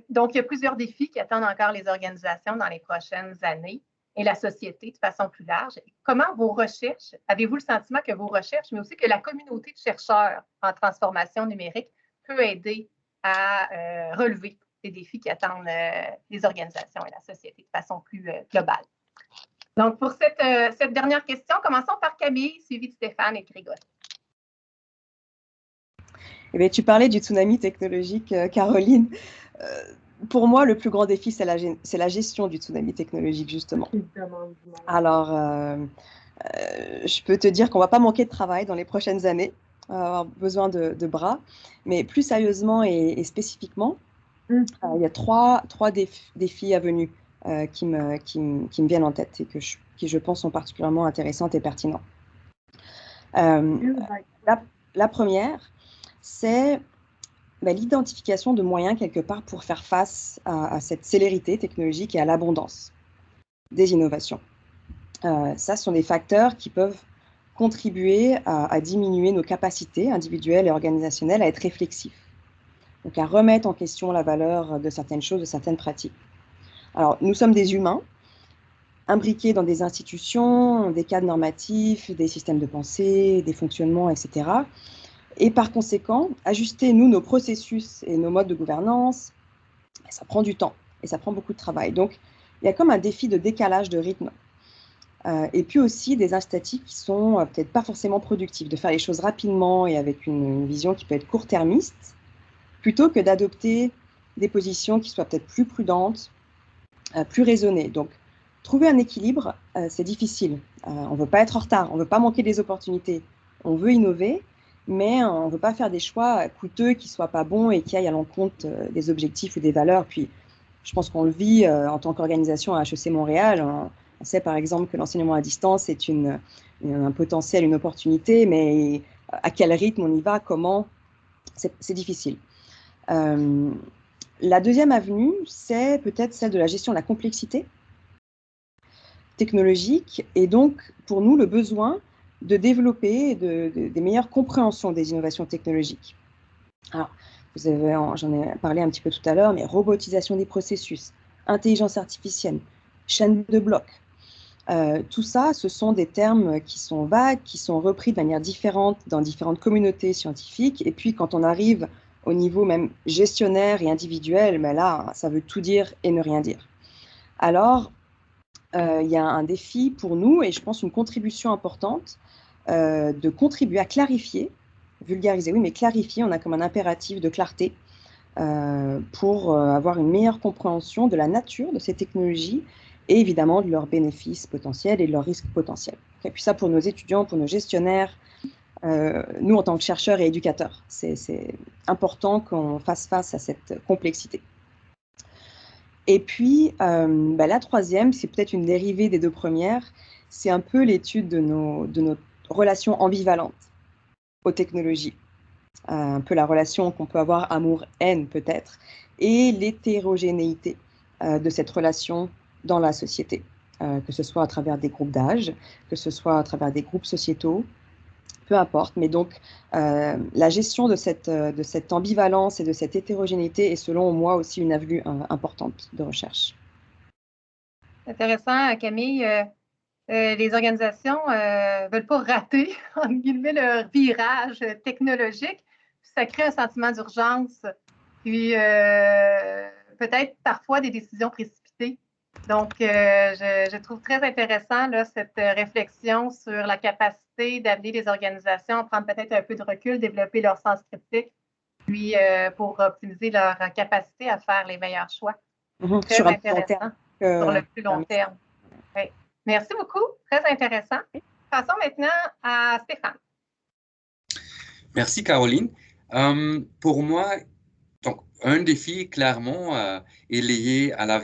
Donc, il y a plusieurs défis qui attendent encore les organisations dans les prochaines années et la société de façon plus large. Comment vos recherches, avez-vous le sentiment que vos recherches, mais aussi que la communauté de chercheurs en transformation numérique peut aider à relever ces défis qui attendent les organisations et la société de façon plus globale? Donc, pour cette dernière question, commençons par Camille, suivi de Stéphane et Grégory. Eh bien, tu parlais du tsunami technologique, Caroline. Pour moi, le plus grand défi, c'est la gestion du tsunami technologique, justement. Alors, je peux te dire qu'on ne va pas manquer de travail dans les prochaines années. On va avoir besoin de bras. Mais plus sérieusement et spécifiquement, il y a trois défis à venir qui me viennent en tête et qui, je pense, sont particulièrement intéressantes et pertinents. La première, c'est l'identification de moyens quelque part pour faire face à cette célérité technologique et à l'abondance des innovations. Ça, ce sont des facteurs qui peuvent contribuer à diminuer nos capacités individuelles et organisationnelles à être réflexifs, donc à remettre en question la valeur de certaines choses, de certaines pratiques. Alors, nous sommes des humains, imbriqués dans des institutions, des cadres normatifs, des systèmes de pensée, des fonctionnements, etc. Et par conséquent, ajuster, nous, nos processus et nos modes de gouvernance, ça prend du temps et ça prend beaucoup de travail. Donc, il y a comme un défi de décalage de rythme. Et puis aussi des incitatifs qui sont peut-être pas forcément productifs, de faire les choses rapidement et avec une vision qui peut être court-termiste, plutôt que d'adopter des positions qui soient peut-être plus prudentes, plus raisonnées. Donc, trouver un équilibre, c'est difficile. On ne veut pas être en retard, on ne veut pas manquer des opportunités, on veut innover, mais on ne veut pas faire des choix coûteux qui ne soient pas bons et qui aillent à l'encontre des objectifs ou des valeurs. Puis, je pense qu'on le vit en tant qu'organisation à HEC Montréal. On sait par exemple que l'enseignement à distance est un potentiel, une opportunité, mais à quel rythme on y va, comment, c'est difficile. La deuxième avenue, c'est peut-être celle de la gestion de la complexité technologique et donc pour nous le besoin de développer des meilleures compréhensions des innovations technologiques. Alors, j'en ai parlé un petit peu tout à l'heure, mais robotisation des processus, intelligence artificielle, chaîne de blocs, tout ça, ce sont des termes qui sont vagues, qui sont repris de manière différente dans différentes communautés scientifiques. Et puis, quand on arrive au niveau même gestionnaire et individuel, ben là, ça veut tout dire et ne rien dire. Alors, il y a un défi pour nous, et je pense une contribution importante, de contribuer à clarifier, vulgariser, oui, mais clarifier, on a comme un impératif de clarté pour avoir une meilleure compréhension de la nature de ces technologies et évidemment de leurs bénéfices potentiels et de leurs risques potentiels. Et puis ça, pour nos étudiants, pour nos gestionnaires, nous, en tant que chercheurs et éducateurs, c'est important qu'on fasse face à cette complexité. Et puis, la troisième, c'est peut-être une dérivée des deux premières, c'est un peu l'étude de nos relations ambivalentes aux technologies. Un peu la relation qu'on peut avoir amour-haine peut-être, et l'hétérogénéité de cette relation dans la société, que ce soit à travers des groupes d'âge, que ce soit à travers des groupes sociétaux, peu importe. Mais donc, la gestion de cette ambivalence et de cette hétérogénéité est selon moi aussi une avenue importante de recherche. Intéressant, Camille. Les organisations ne veulent pas rater, entre guillemets, leur virage technologique. Ça crée un sentiment d'urgence, puis peut-être parfois des décisions précipitées. Donc, je trouve très intéressant là, cette réflexion sur la capacité d'amener les organisations à prendre peut-être un peu de recul, développer leur sens critique, puis pour optimiser leur capacité à faire les meilleurs choix. Très sur intéressant sur le plus long terme. Oui. Merci beaucoup, très intéressant. Passons maintenant à Stéphane. Merci Caroline. Pour moi, donc, un défi clairement est lié à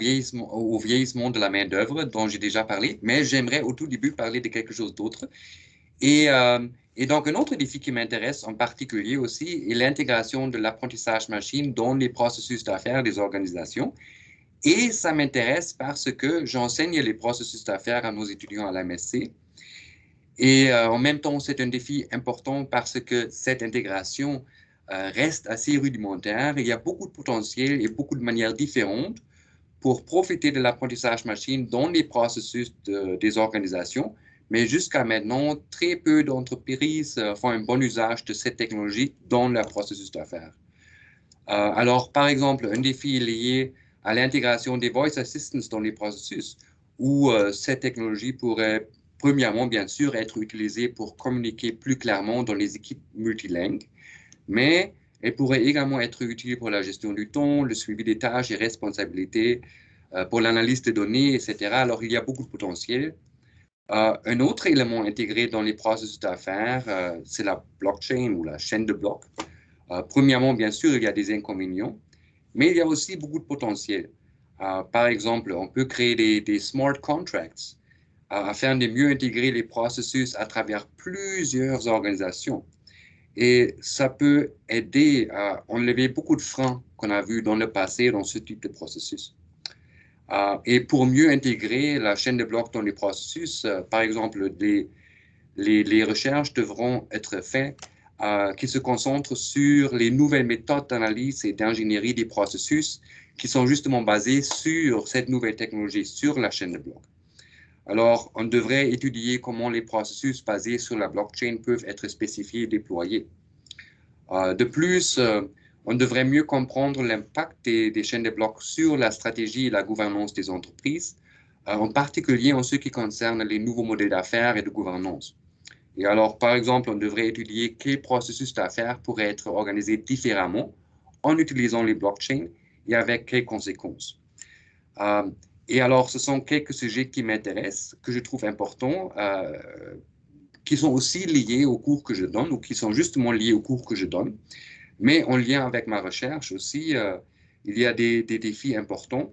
au vieillissement de la main-d'œuvre dont j'ai déjà parlé, mais j'aimerais au tout début parler de quelque chose d'autre. Et donc, un autre défi qui m'intéresse en particulier aussi est l'intégration de l'apprentissage machine dans les processus d'affaires des organisations. Et ça m'intéresse parce que j'enseigne les processus d'affaires à nos étudiants à l'MSC. Et en même temps, c'est un défi important parce que cette intégration reste assez rudimentaire. Il y a beaucoup de potentiel et beaucoup de manières différentes pour profiter de l'apprentissage machine dans les processus des organisations. Mais jusqu'à maintenant, très peu d'entreprises font un bon usage de cette technologie dans leur processus d'affaires. Alors, par exemple, un défi lié à l'intégration des voice assistants dans les processus, où cette technologie pourrait, premièrement, bien sûr, être utilisée pour communiquer plus clairement dans les équipes multilingues, mais elle pourrait également être utile pour la gestion du temps, le suivi des tâches et responsabilités, pour l'analyse des données, etc. Alors, il y a beaucoup de potentiel. Un autre élément intégré dans les processus d'affaires, c'est la blockchain ou la chaîne de blocs. Premièrement, bien sûr, il y a des inconvénients, mais il y a aussi beaucoup de potentiel. Par exemple, on peut créer des smart contracts afin de mieux intégrer les processus à travers plusieurs organisations. Et ça peut aider à enlever beaucoup de freins qu'on a vus dans le passé dans ce type de processus. Et pour mieux intégrer la chaîne de blocs dans les processus, par exemple, les recherches devront être faites qui se concentrent sur les nouvelles méthodes d'analyse et d'ingénierie des processus qui sont justement basées sur cette nouvelle technologie, sur la chaîne de blocs. Alors, on devrait étudier comment les processus basés sur la blockchain peuvent être spécifiés et déployés. De plus, on devrait mieux comprendre l'impact des chaînes de blocs sur la stratégie et la gouvernance des entreprises, en particulier en ce qui concerne les nouveaux modèles d'affaires et de gouvernance. Et alors, par exemple, on devrait étudier quels processus d'affaires pourraient être organisés différemment en utilisant les blockchains et avec quelles conséquences. Et alors, ce sont quelques sujets qui m'intéressent, que je trouve importants, qui sont aussi liés au cours que je donne ou qui sont justement liés au cours que je donne. Mais en lien avec ma recherche aussi, il y a des défis importants.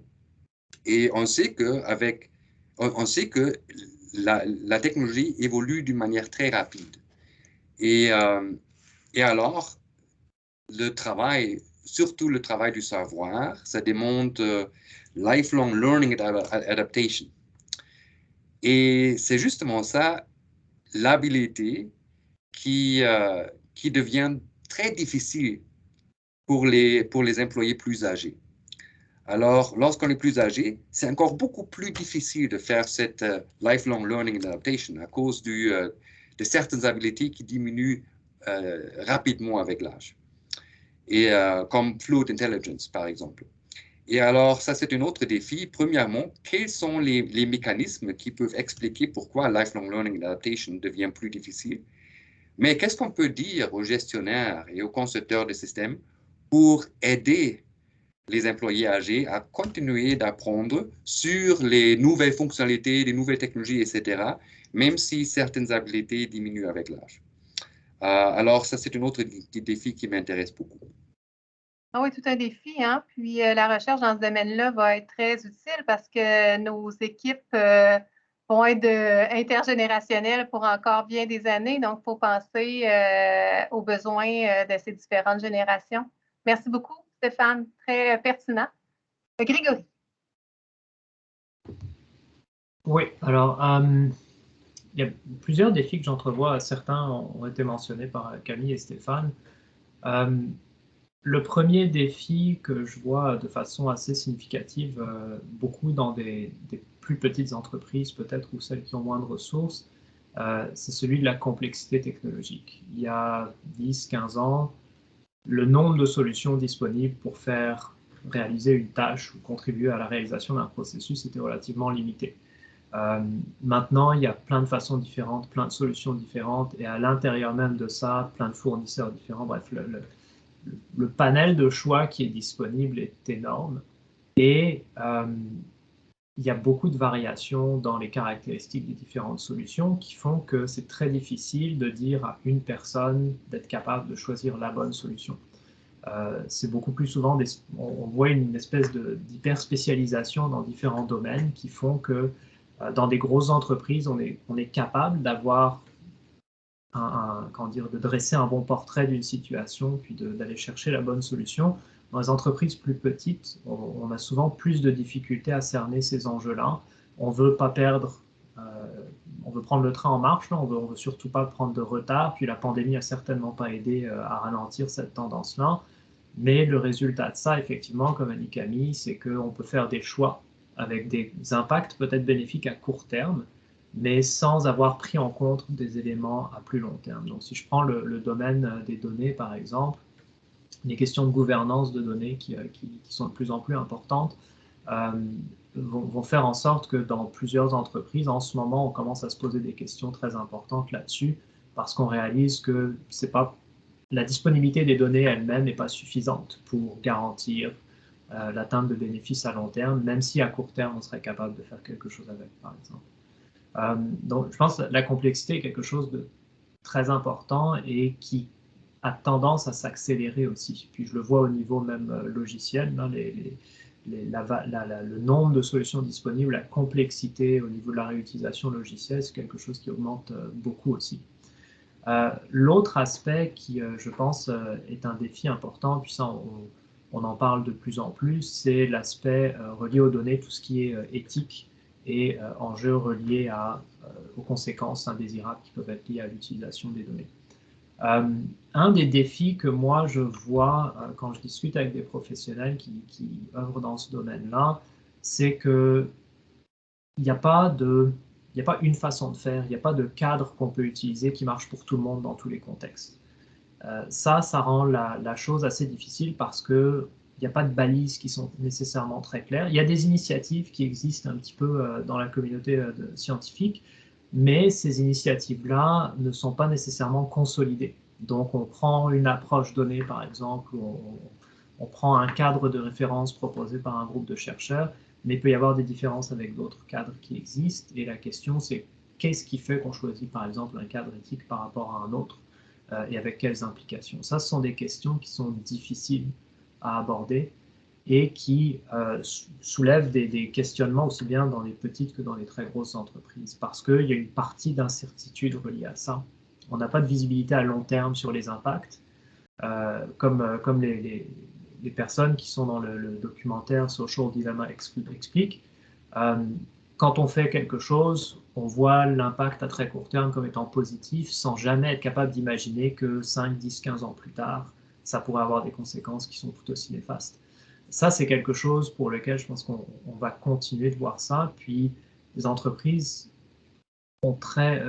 Et on sait que la technologie évolue d'une manière très rapide. Et alors, le travail, surtout le travail du savoir, ça demande lifelong learning and adaptation. Et c'est justement ça, l'habilité qui devient très difficile pour les employés plus âgés. Alors, lorsqu'on est plus âgé, c'est encore beaucoup plus difficile de faire cette lifelong learning and adaptation à cause de certaines habiletés qui diminuent rapidement avec l'âge. Et comme fluid intelligence, par exemple. Et alors, ça, c'est un autre défi. Premièrement, quels sont les mécanismes qui peuvent expliquer pourquoi lifelong learning and adaptation devient plus difficile? Mais qu'est-ce qu'on peut dire aux gestionnaires et aux concepteurs de systèmes pour aider les employés âgés à continuer d'apprendre sur les nouvelles fonctionnalités, les nouvelles technologies, etc., même si certaines habiletés diminuent avec l'âge? Alors, ça, c'est un autre défi qui m'intéresse beaucoup. Ah oui, tout un défi, hein? Puis la recherche dans ce domaine-là va être très utile parce que nos équipes vont être intergénérationnelles pour encore bien des années. Donc, il faut penser aux besoins de ces différentes générations. Merci beaucoup, Stéphane. Très pertinent. Grégory. Oui, alors, il y a plusieurs défis que j'entrevois. Certains ont été mentionnés par Camille et Stéphane. Le premier défi que je vois de façon assez significative, beaucoup dans des plus petites entreprises peut-être ou celles qui ont moins de ressources, c'est celui de la complexité technologique. Il y a 10-15 ans, le nombre de solutions disponibles pour faire réaliser une tâche ou contribuer à la réalisation d'un processus était relativement limité. Maintenant, il y a plein de façons différentes, plein de solutions différentes, et à l'intérieur même de ça, plein de fournisseurs différents. Bref, le panel de choix qui est disponible est énorme, et il y a beaucoup de variations dans les caractéristiques des différentes solutions qui font que c'est très difficile de dire à une personne d'être capable de choisir la bonne solution. C'est beaucoup plus souvent, on voit une espèce d'hyper-spécialisation dans différents domaines qui font que dans des grosses entreprises, on est capable d'avoir de dresser un bon portrait d'une situation, puis d'aller chercher la bonne solution. Dans les entreprises plus petites, on a souvent plus de difficultés à cerner ces enjeux-là. On veut pas perdre, on veut prendre le train en marche, là. On veut surtout pas prendre de retard, puis la pandémie a certainement pas aidé à ralentir cette tendance-là. Mais le résultat de ça, effectivement, comme a dit Camille, c'est qu'on peut faire des choix avec des impacts peut-être bénéfiques à court terme, mais sans avoir pris en compte des éléments à plus long terme. Donc si je prends le domaine des données, par exemple, les questions de gouvernance de données qui sont de plus en plus importantes vont faire en sorte que dans plusieurs entreprises, en ce moment, on commence à se poser des questions très importantes là-dessus, parce qu'on réalise que c'est pas la disponibilité des données elle-même n'est pas suffisante pour garantir l'atteinte de bénéfices à long terme, même si à court terme, on serait capable de faire quelque chose avec, par exemple. Donc, je pense que la complexité est quelque chose de très important et qui a tendance à s'accélérer aussi. Puis je le vois au niveau même logiciel, hein, le nombre de solutions disponibles, la complexité au niveau de la réutilisation logicielle, c'est quelque chose qui augmente beaucoup aussi. L'autre aspect qui, je pense, est un défi important, puis ça, on en parle de plus en plus, c'est l'aspect relié aux données, tout ce qui est éthique et enjeux reliés aux conséquences indésirables qui peuvent être liées à l'utilisation des données. Un des défis que moi je vois quand je discute avec des professionnels qui œuvrent dans ce domaine-là, c'est qu'il n'y a pas une façon de faire, il n'y a pas de cadre qu'on peut utiliser qui marche pour tout le monde dans tous les contextes. Ça rend la chose assez difficile parce que il n'y a pas de balises qui sont nécessairement très claires. Il y a des initiatives qui existent un petit peu dans la communauté scientifique, mais ces initiatives-là ne sont pas nécessairement consolidées. Donc, on prend une approche donnée, par exemple, ou on prend un cadre de référence proposé par un groupe de chercheurs, mais il peut y avoir des différences avec d'autres cadres qui existent. Et la question, c'est qu'est-ce qui fait qu'on choisit, par exemple, un cadre éthique par rapport à un autre et avec quelles implications? Ça, ce sont des questions qui sont difficiles à aborder et qui soulèvent des questionnements aussi bien dans les petites que dans les très grosses entreprises, parce qu'il y a une partie d'incertitude reliée à ça. On n'a pas de visibilité à long terme sur les impacts, comme les personnes qui sont dans le documentaire Social Dilemma expliquent. Quand on fait quelque chose, on voit l'impact à très court terme comme étant positif, sans jamais être capable d'imaginer que 5, 10, 15 ans plus tard, ça pourrait avoir des conséquences qui sont tout aussi néfastes. Ça, c'est quelque chose pour lequel je pense qu'on va continuer de voir ça. Puis, les entreprises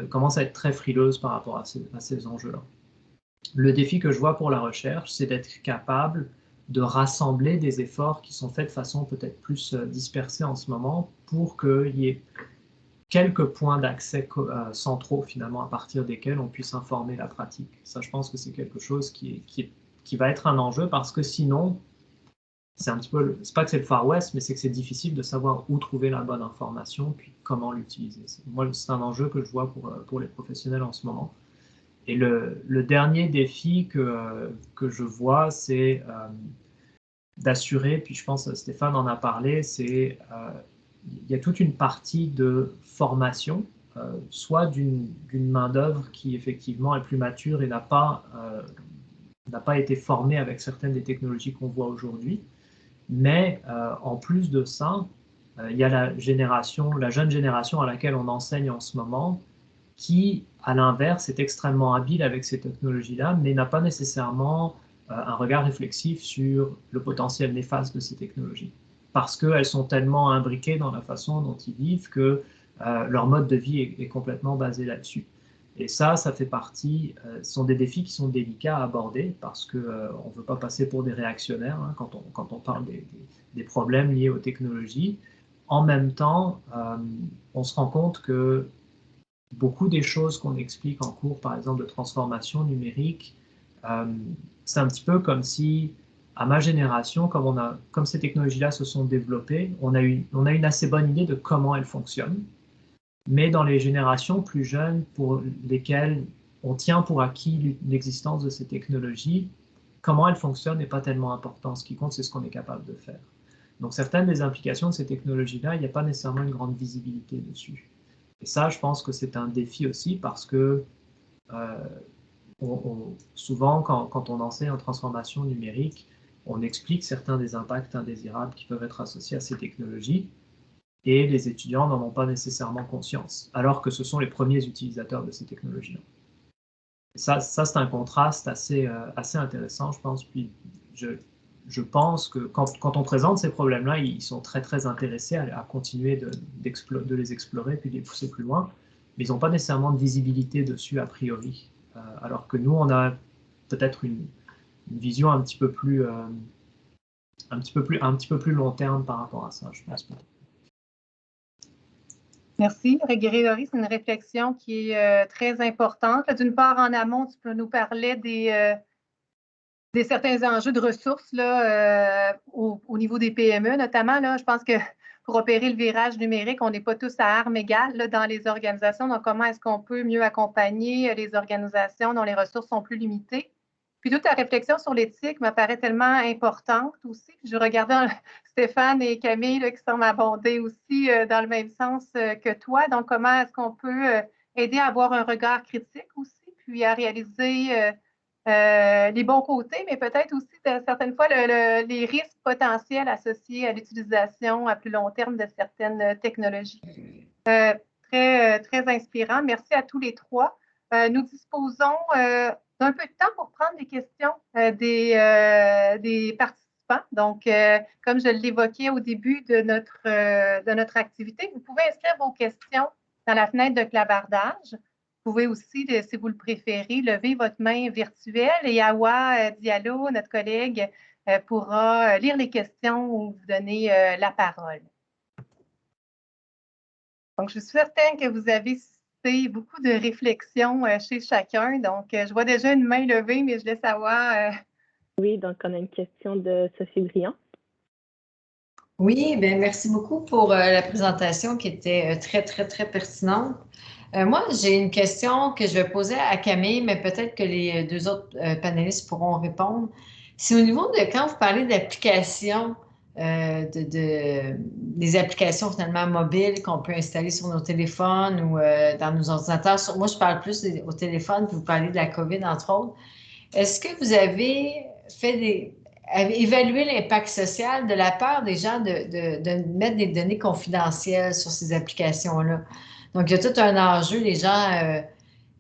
commencent à être très frileuses par rapport à ces enjeux-là. Le défi que je vois pour la recherche, c'est d'être capable de rassembler des efforts qui sont faits de façon peut-être plus dispersée en ce moment pour qu'il y ait quelques points d'accès centraux finalement à partir desquels on puisse informer la pratique. Ça, je pense que c'est quelque chose qui va être un enjeu parce que sinon, c'est un petit peu, c'est pas que c'est le Far West, mais c'est que c'est difficile de savoir où trouver la bonne information puis comment l'utiliser. Moi, c'est un enjeu que je vois pour les professionnels en ce moment. Et le dernier défi que je vois, c'est d'assurer, puis je pense que Stéphane en a parlé, c'est il y a toute une partie de formation, soit d'une main-d'œuvre qui effectivement est plus mature et n'a pas été formée avec certaines des technologies qu'on voit aujourd'hui. Mais en plus de ça, il y a la jeune génération à laquelle on enseigne en ce moment, qui, à l'inverse, est extrêmement habile avec ces technologies-là, mais n'a pas nécessairement un regard réflexif sur le potentiel néfaste de ces technologies. Parce qu'elles sont tellement imbriquées dans la façon dont ils vivent que leur mode de vie est complètement basé là-dessus. Et ça fait partie, ce sont des défis qui sont délicats à aborder parce qu'on ne veut pas passer pour des réactionnaires hein, quand on parle des problèmes liés aux technologies. En même temps, on se rend compte que beaucoup des choses qu'on explique en cours, par exemple de transformation numérique, c'est un petit peu comme si, à ma génération, comme ces technologies-là se sont développées, on a une assez bonne idée de comment elles fonctionnent. Mais dans les générations plus jeunes pour lesquelles on tient pour acquis l'existence de ces technologies, comment elles fonctionnent n'est pas tellement important. Ce qui compte, c'est ce qu'on est capable de faire. Donc certaines des implications de ces technologies-là, il n'y a pas nécessairement une grande visibilité dessus. Et ça, je pense que c'est un défi aussi parce que souvent, quand on enseigne en transformation numérique, on explique certains des impacts indésirables qui peuvent être associés à ces technologies et les étudiants n'en ont pas nécessairement conscience, alors que ce sont les premiers utilisateurs de ces technologies-là. Ça c'est un contraste assez intéressant, je pense. Puis je pense que quand on présente ces problèmes-là, ils sont très, très intéressés à continuer de les explorer puis de les pousser plus loin, mais ils n'ont pas nécessairement de visibilité dessus a priori. Alors que nous, on a peut-être une vision un petit peu plus long terme par rapport à ça, je pense. Merci. Grégory, c'est une réflexion qui est très importante. D'une part, en amont, tu peux nous parler des certains enjeux de ressources là, au niveau des PME, notamment. Là, je pense que pour opérer le virage numérique, on n'est pas tous à armes égales là, dans les organisations. Donc, comment est-ce qu'on peut mieux accompagner les organisations dont les ressources sont plus limitées? Puis toute ta réflexion sur l'éthique me paraît tellement importante aussi. Puis je regardais Stéphane et Camille là, qui semblent abonder aussi dans le même sens que toi. Donc, comment est-ce qu'on peut aider à avoir un regard critique aussi, puis à réaliser les bons côtés, mais peut-être aussi certaines fois les risques potentiels associés à l'utilisation à plus long terme de certaines technologies. Très inspirant. Merci à tous les trois. Nous disposons d'un peu de temps pour prendre des questions des participants. Donc, comme je l'évoquais au début de notre activité, vous pouvez inscrire vos questions dans la fenêtre de clavardage. pouvez aussi, si vous le préférez, lever votre main virtuelle et Awa Diallo, notre collègue, pourra lire les questions ou vous donner la parole. Donc, je suis certaine que vous avez suscité beaucoup de réflexions chez chacun. Donc, je vois déjà une main levée, mais je laisse Awa. Oui, donc on a une question de Sophie Briand. Oui, bien, merci beaucoup pour la présentation qui était très, très, très pertinente. Moi, j'ai une question que je vais poser à Camille, mais peut-être que les deux autres panélistes pourront répondre. C'est au niveau de quand vous parlez d'applications, des applications finalement mobiles qu'on peut installer sur nos téléphones ou dans nos ordinateurs. Moi, je parle plus au téléphone, puis vous parlez de la COVID, entre autres. Est-ce que vous avez évalué l'impact social de la part des gens de mettre des données confidentielles sur ces applications-là? Donc, il y a tout un enjeu. Les gens,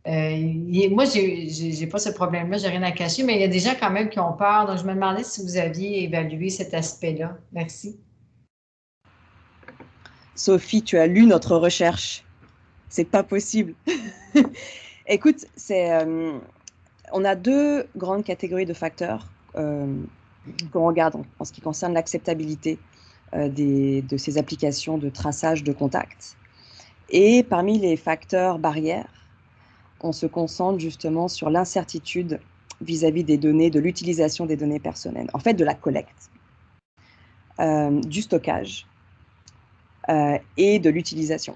moi, j'ai pas ce problème-là, j'ai rien à cacher, mais il y a des gens quand même qui ont peur. Donc, je me demandais si vous aviez évalué cet aspect-là. Merci. Sophie, tu as lu notre recherche. C'est pas possible. Écoute, on a deux grandes catégories de facteurs qu'on regarde en ce qui concerne l'acceptabilité de ces applications de traçage de contacts. Et parmi les facteurs barrières, on se concentre justement sur l'incertitude vis-à-vis des données, de l'utilisation des données personnelles, en fait de la collecte, du stockage et de l'utilisation.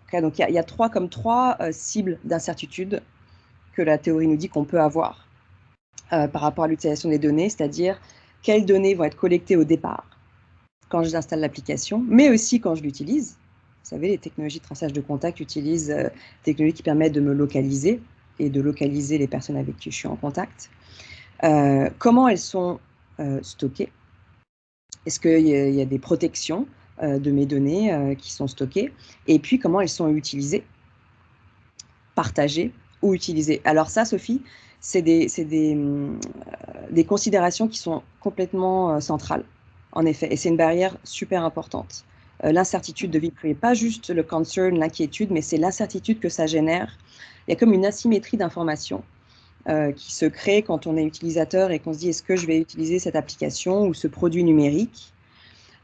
Okay, donc il y a trois cibles d'incertitude que la théorie nous dit qu'on peut avoir par rapport à l'utilisation des données, c'est-à-dire quelles données vont être collectées au départ quand j'installe l'application, mais aussi quand je l'utilise. Vous savez, les technologies de traçage de contact utilisent des technologies qui permettent de me localiser et de localiser les personnes avec qui je suis en contact. Comment elles sont stockées? Est-ce qu'il y a des protections de mes données qui sont stockées? Et puis, comment elles sont utilisées, partagées ou utilisées? Alors ça, Sophie, c'est des considérations qui sont complètement centrales, en effet. Et c'est une barrière super importante. L'incertitude de vie privée, pas juste le concern, l'inquiétude, mais c'est l'incertitude que ça génère. Il y a comme une asymétrie d'information qui se crée quand on est utilisateur et qu'on se dit est-ce que je vais utiliser cette application ou ce produit numérique.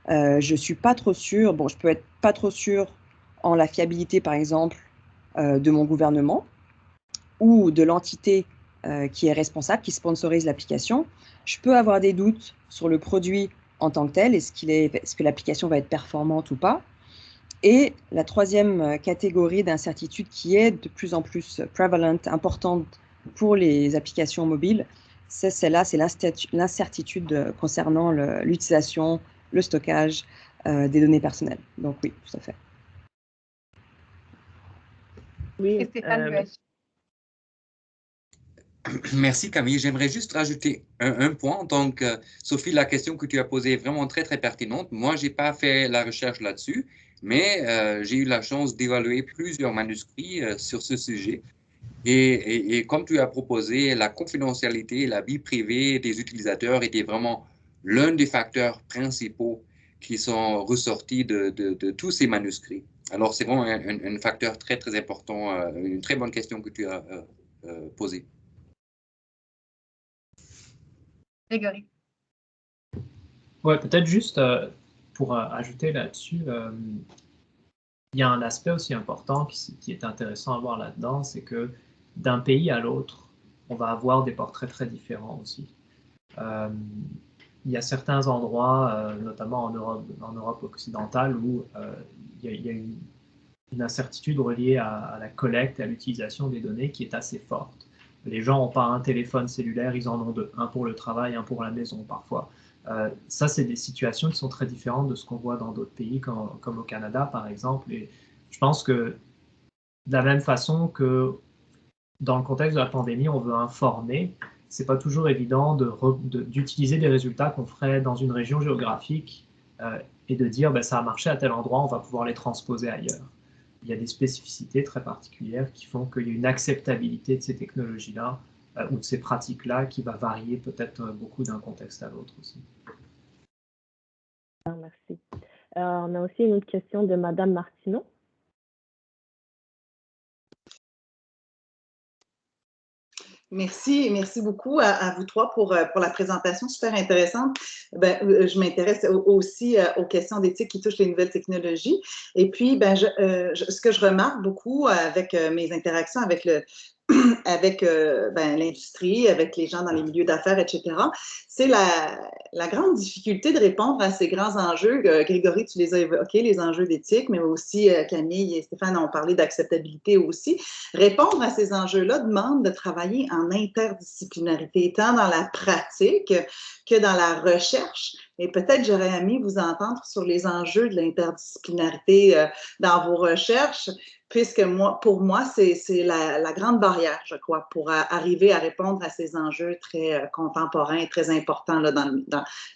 Je suis pas trop sûre, je peux être pas trop sûre en la fiabilité, par exemple, de mon gouvernement ou de l'entité qui est responsable, qui sponsorise l'application. Je peux avoir des doutes sur le produit en tant que tel, est-ce que l'application va être performante ou pas. Et la troisième catégorie d'incertitude qui est de plus en plus prevalent, importante pour les applications mobiles, c'est celle-là, c'est l'incertitude concernant l'utilisation, le stockage des données personnelles. Donc oui, tout à fait. Oui, Stéphane, Merci Camille. J'aimerais juste rajouter un point. Donc, Sophie, la question que tu as posée est vraiment très, très pertinente. Moi, je n'ai pas fait la recherche là-dessus, mais j'ai eu la chance d'évaluer plusieurs manuscrits sur ce sujet. Et comme tu as proposé, la confidentialité et la vie privée des utilisateurs étaient vraiment l'un des facteurs principaux qui sont ressortis de tous ces manuscrits. Alors, c'est vraiment un facteur très, très important, une très bonne question que tu as posée. Grégory. Ouais, peut-être juste pour ajouter là-dessus, il y a un aspect aussi important qui est intéressant à voir là-dedans, c'est que d'un pays à l'autre, on va avoir des portraits très différents aussi. Il y a certains endroits, notamment en Europe occidentale, où il y a une incertitude reliée à la collecte et à l'utilisation des données qui est assez forte. Les gens n'ont pas un téléphone cellulaire, ils en ont deux, un pour le travail, un pour la maison parfois. Ça, c'est des situations qui sont très différentes de ce qu'on voit dans d'autres pays, comme au Canada, par exemple. Et je pense que de la même façon que dans le contexte de la pandémie, on veut informer, c'est pas toujours évident d'utiliser des résultats qu'on ferait dans une région géographique et de dire ça a marché à tel endroit, on va pouvoir les transposer ailleurs. Il y a des spécificités très particulières qui font qu'il y a une acceptabilité de ces technologies-là ou de ces pratiques-là qui va varier peut-être beaucoup d'un contexte à l'autre aussi. Merci. On a aussi une autre question de Madame Martineau. Merci beaucoup à vous trois pour la présentation super intéressante. Je m'intéresse aussi aux questions d'éthique qui touchent les nouvelles technologies. Et puis, ce que je remarque beaucoup avec mes interactions avec l'industrie, avec les gens dans les milieux d'affaires, etc., c'est la grande difficulté de répondre à ces grands enjeux. Grégory, tu les as évoqués, les enjeux d'éthique, mais aussi Camille et Stéphane ont parlé d'acceptabilité aussi. Répondre à ces enjeux-là demande de travailler en interdisciplinarité, tant dans la pratique que dans la recherche. Et peut-être j'aurais aimé vous entendre sur les enjeux de l'interdisciplinarité dans vos recherches, puisque pour moi, c'est la grande barrière, je crois, pour arriver à répondre à ces enjeux très contemporains et très importants là,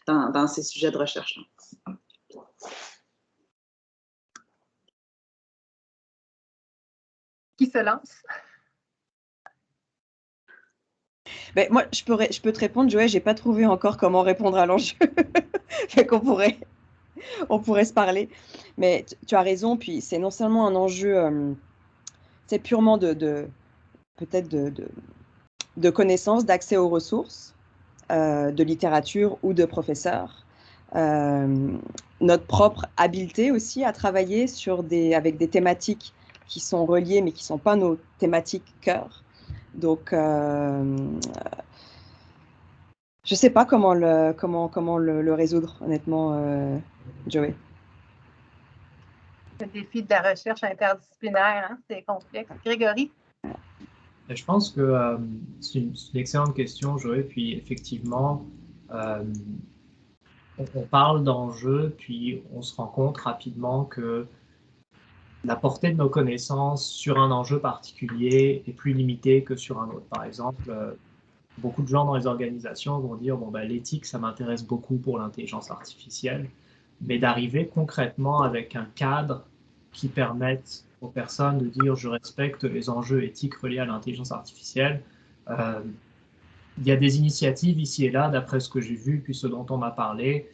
dans ces sujets de recherche. Qui se lance? Ben, moi, je peux te répondre, Joël, j'ai pas trouvé encore comment répondre à l'enjeu. Fait qu'on pourrait se parler. Mais tu as raison, puis c'est non seulement un enjeu, c'est purement peut-être de connaissances, d'accès aux ressources, de littérature ou de professeurs. Notre propre habileté aussi à travailler avec des thématiques qui sont reliées mais qui ne sont pas nos thématiques cœur. Donc, je ne sais pas comment le résoudre, honnêtement, Joey. Le défi de la recherche interdisciplinaire, hein, c'est complexe. Grégory? Je pense que c'est une excellente question, Joey. Puis effectivement, on parle d'enjeux, puis on se rend compte rapidement que la portée de nos connaissances sur un enjeu particulier est plus limitée que sur un autre. Par exemple, beaucoup de gens dans les organisations vont dire bon, l'éthique, ça m'intéresse beaucoup pour l'intelligence artificielle, mais d'arriver concrètement avec un cadre qui permette aux personnes de dire je respecte les enjeux éthiques reliés à l'intelligence artificielle. Il y a des initiatives ici et là, d'après ce que j'ai vu, puis ce dont on m'a parlé,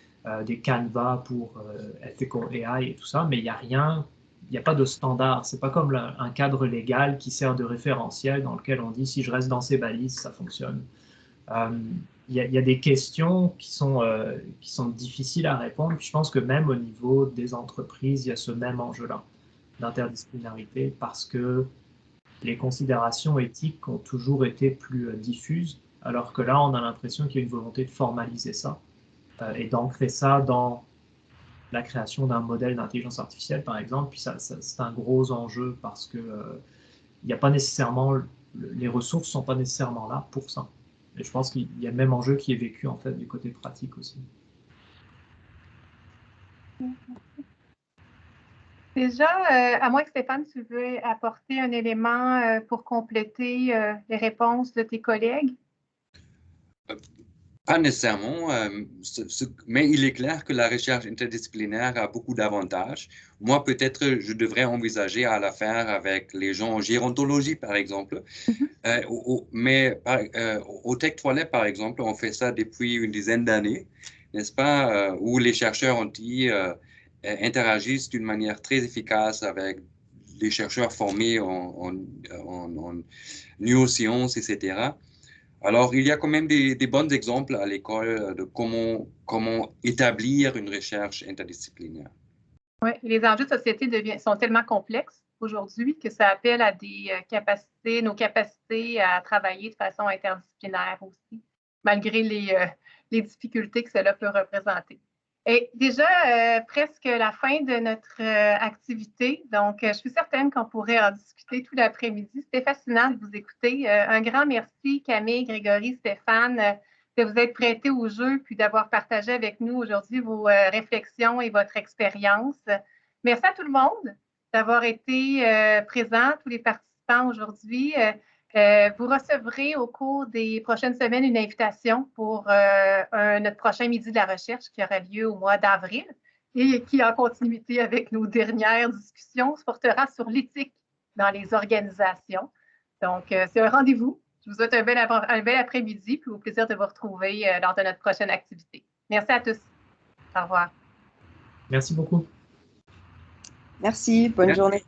des Canva pour Ethical AI et tout ça, mais il n'y a rien, il n'y a pas de standard. C'est pas comme un cadre légal qui sert de référentiel dans lequel on dit si je reste dans ces balises, ça fonctionne. Il y a des questions qui sont difficiles à répondre. Puis je pense que même au niveau des entreprises, il y a ce même enjeu-là d'interdisciplinarité parce que les considérations éthiques ont toujours été plus diffuses, alors que là, on a l'impression qu'il y a une volonté de formaliser ça et d'ancrer ça dans la création d'un modèle d'intelligence artificielle, par exemple. Puis ça c'est un gros enjeu parce que il n'y a pas nécessairement, les ressources ne sont pas nécessairement là pour ça. Et je pense qu'il y a le même enjeu qui est vécu en fait du côté pratique aussi. Déjà, à moins que Stéphane, tu veux apporter un élément pour compléter les réponses de tes collègues? Pas nécessairement, mais il est clair que la recherche interdisciplinaire a beaucoup d'avantages. Moi, peut-être, je devrais envisager à la faire avec les gens en gérontologie, par exemple. Mais au Tech Toilet, par exemple, on fait ça depuis une dizaine d'années, n'est-ce pas, où les chercheurs ont dit interagissent d'une manière très efficace avec les chercheurs formés en neurosciences, etc. Alors, il y a quand même des bons exemples à l'école de comment établir une recherche interdisciplinaire. Oui, les enjeux de société sont tellement complexes aujourd'hui que ça appelle à des capacités, nos capacités à travailler de façon interdisciplinaire aussi, malgré les difficultés que cela peut représenter. Et déjà, presque la fin de notre activité, donc je suis certaine qu'on pourrait en discuter tout l'après-midi. C'était fascinant de vous écouter. Un grand merci, Camille, Grégory, Stéphane, de vous être prêtés au jeu puis d'avoir partagé avec nous aujourd'hui vos réflexions et votre expérience. Merci à tout le monde d'avoir été présents, tous les participants aujourd'hui. Vous recevrez au cours des prochaines semaines une invitation pour notre prochain Midi de la recherche qui aura lieu au mois d'avril et qui, en continuité avec nos dernières discussions, se portera sur l'éthique dans les organisations. Donc, c'est un rendez-vous. Je vous souhaite un bel après-midi puis au plaisir de vous retrouver lors de notre prochaine activité. Merci à tous. Au revoir. Merci beaucoup. Merci, bonne journée.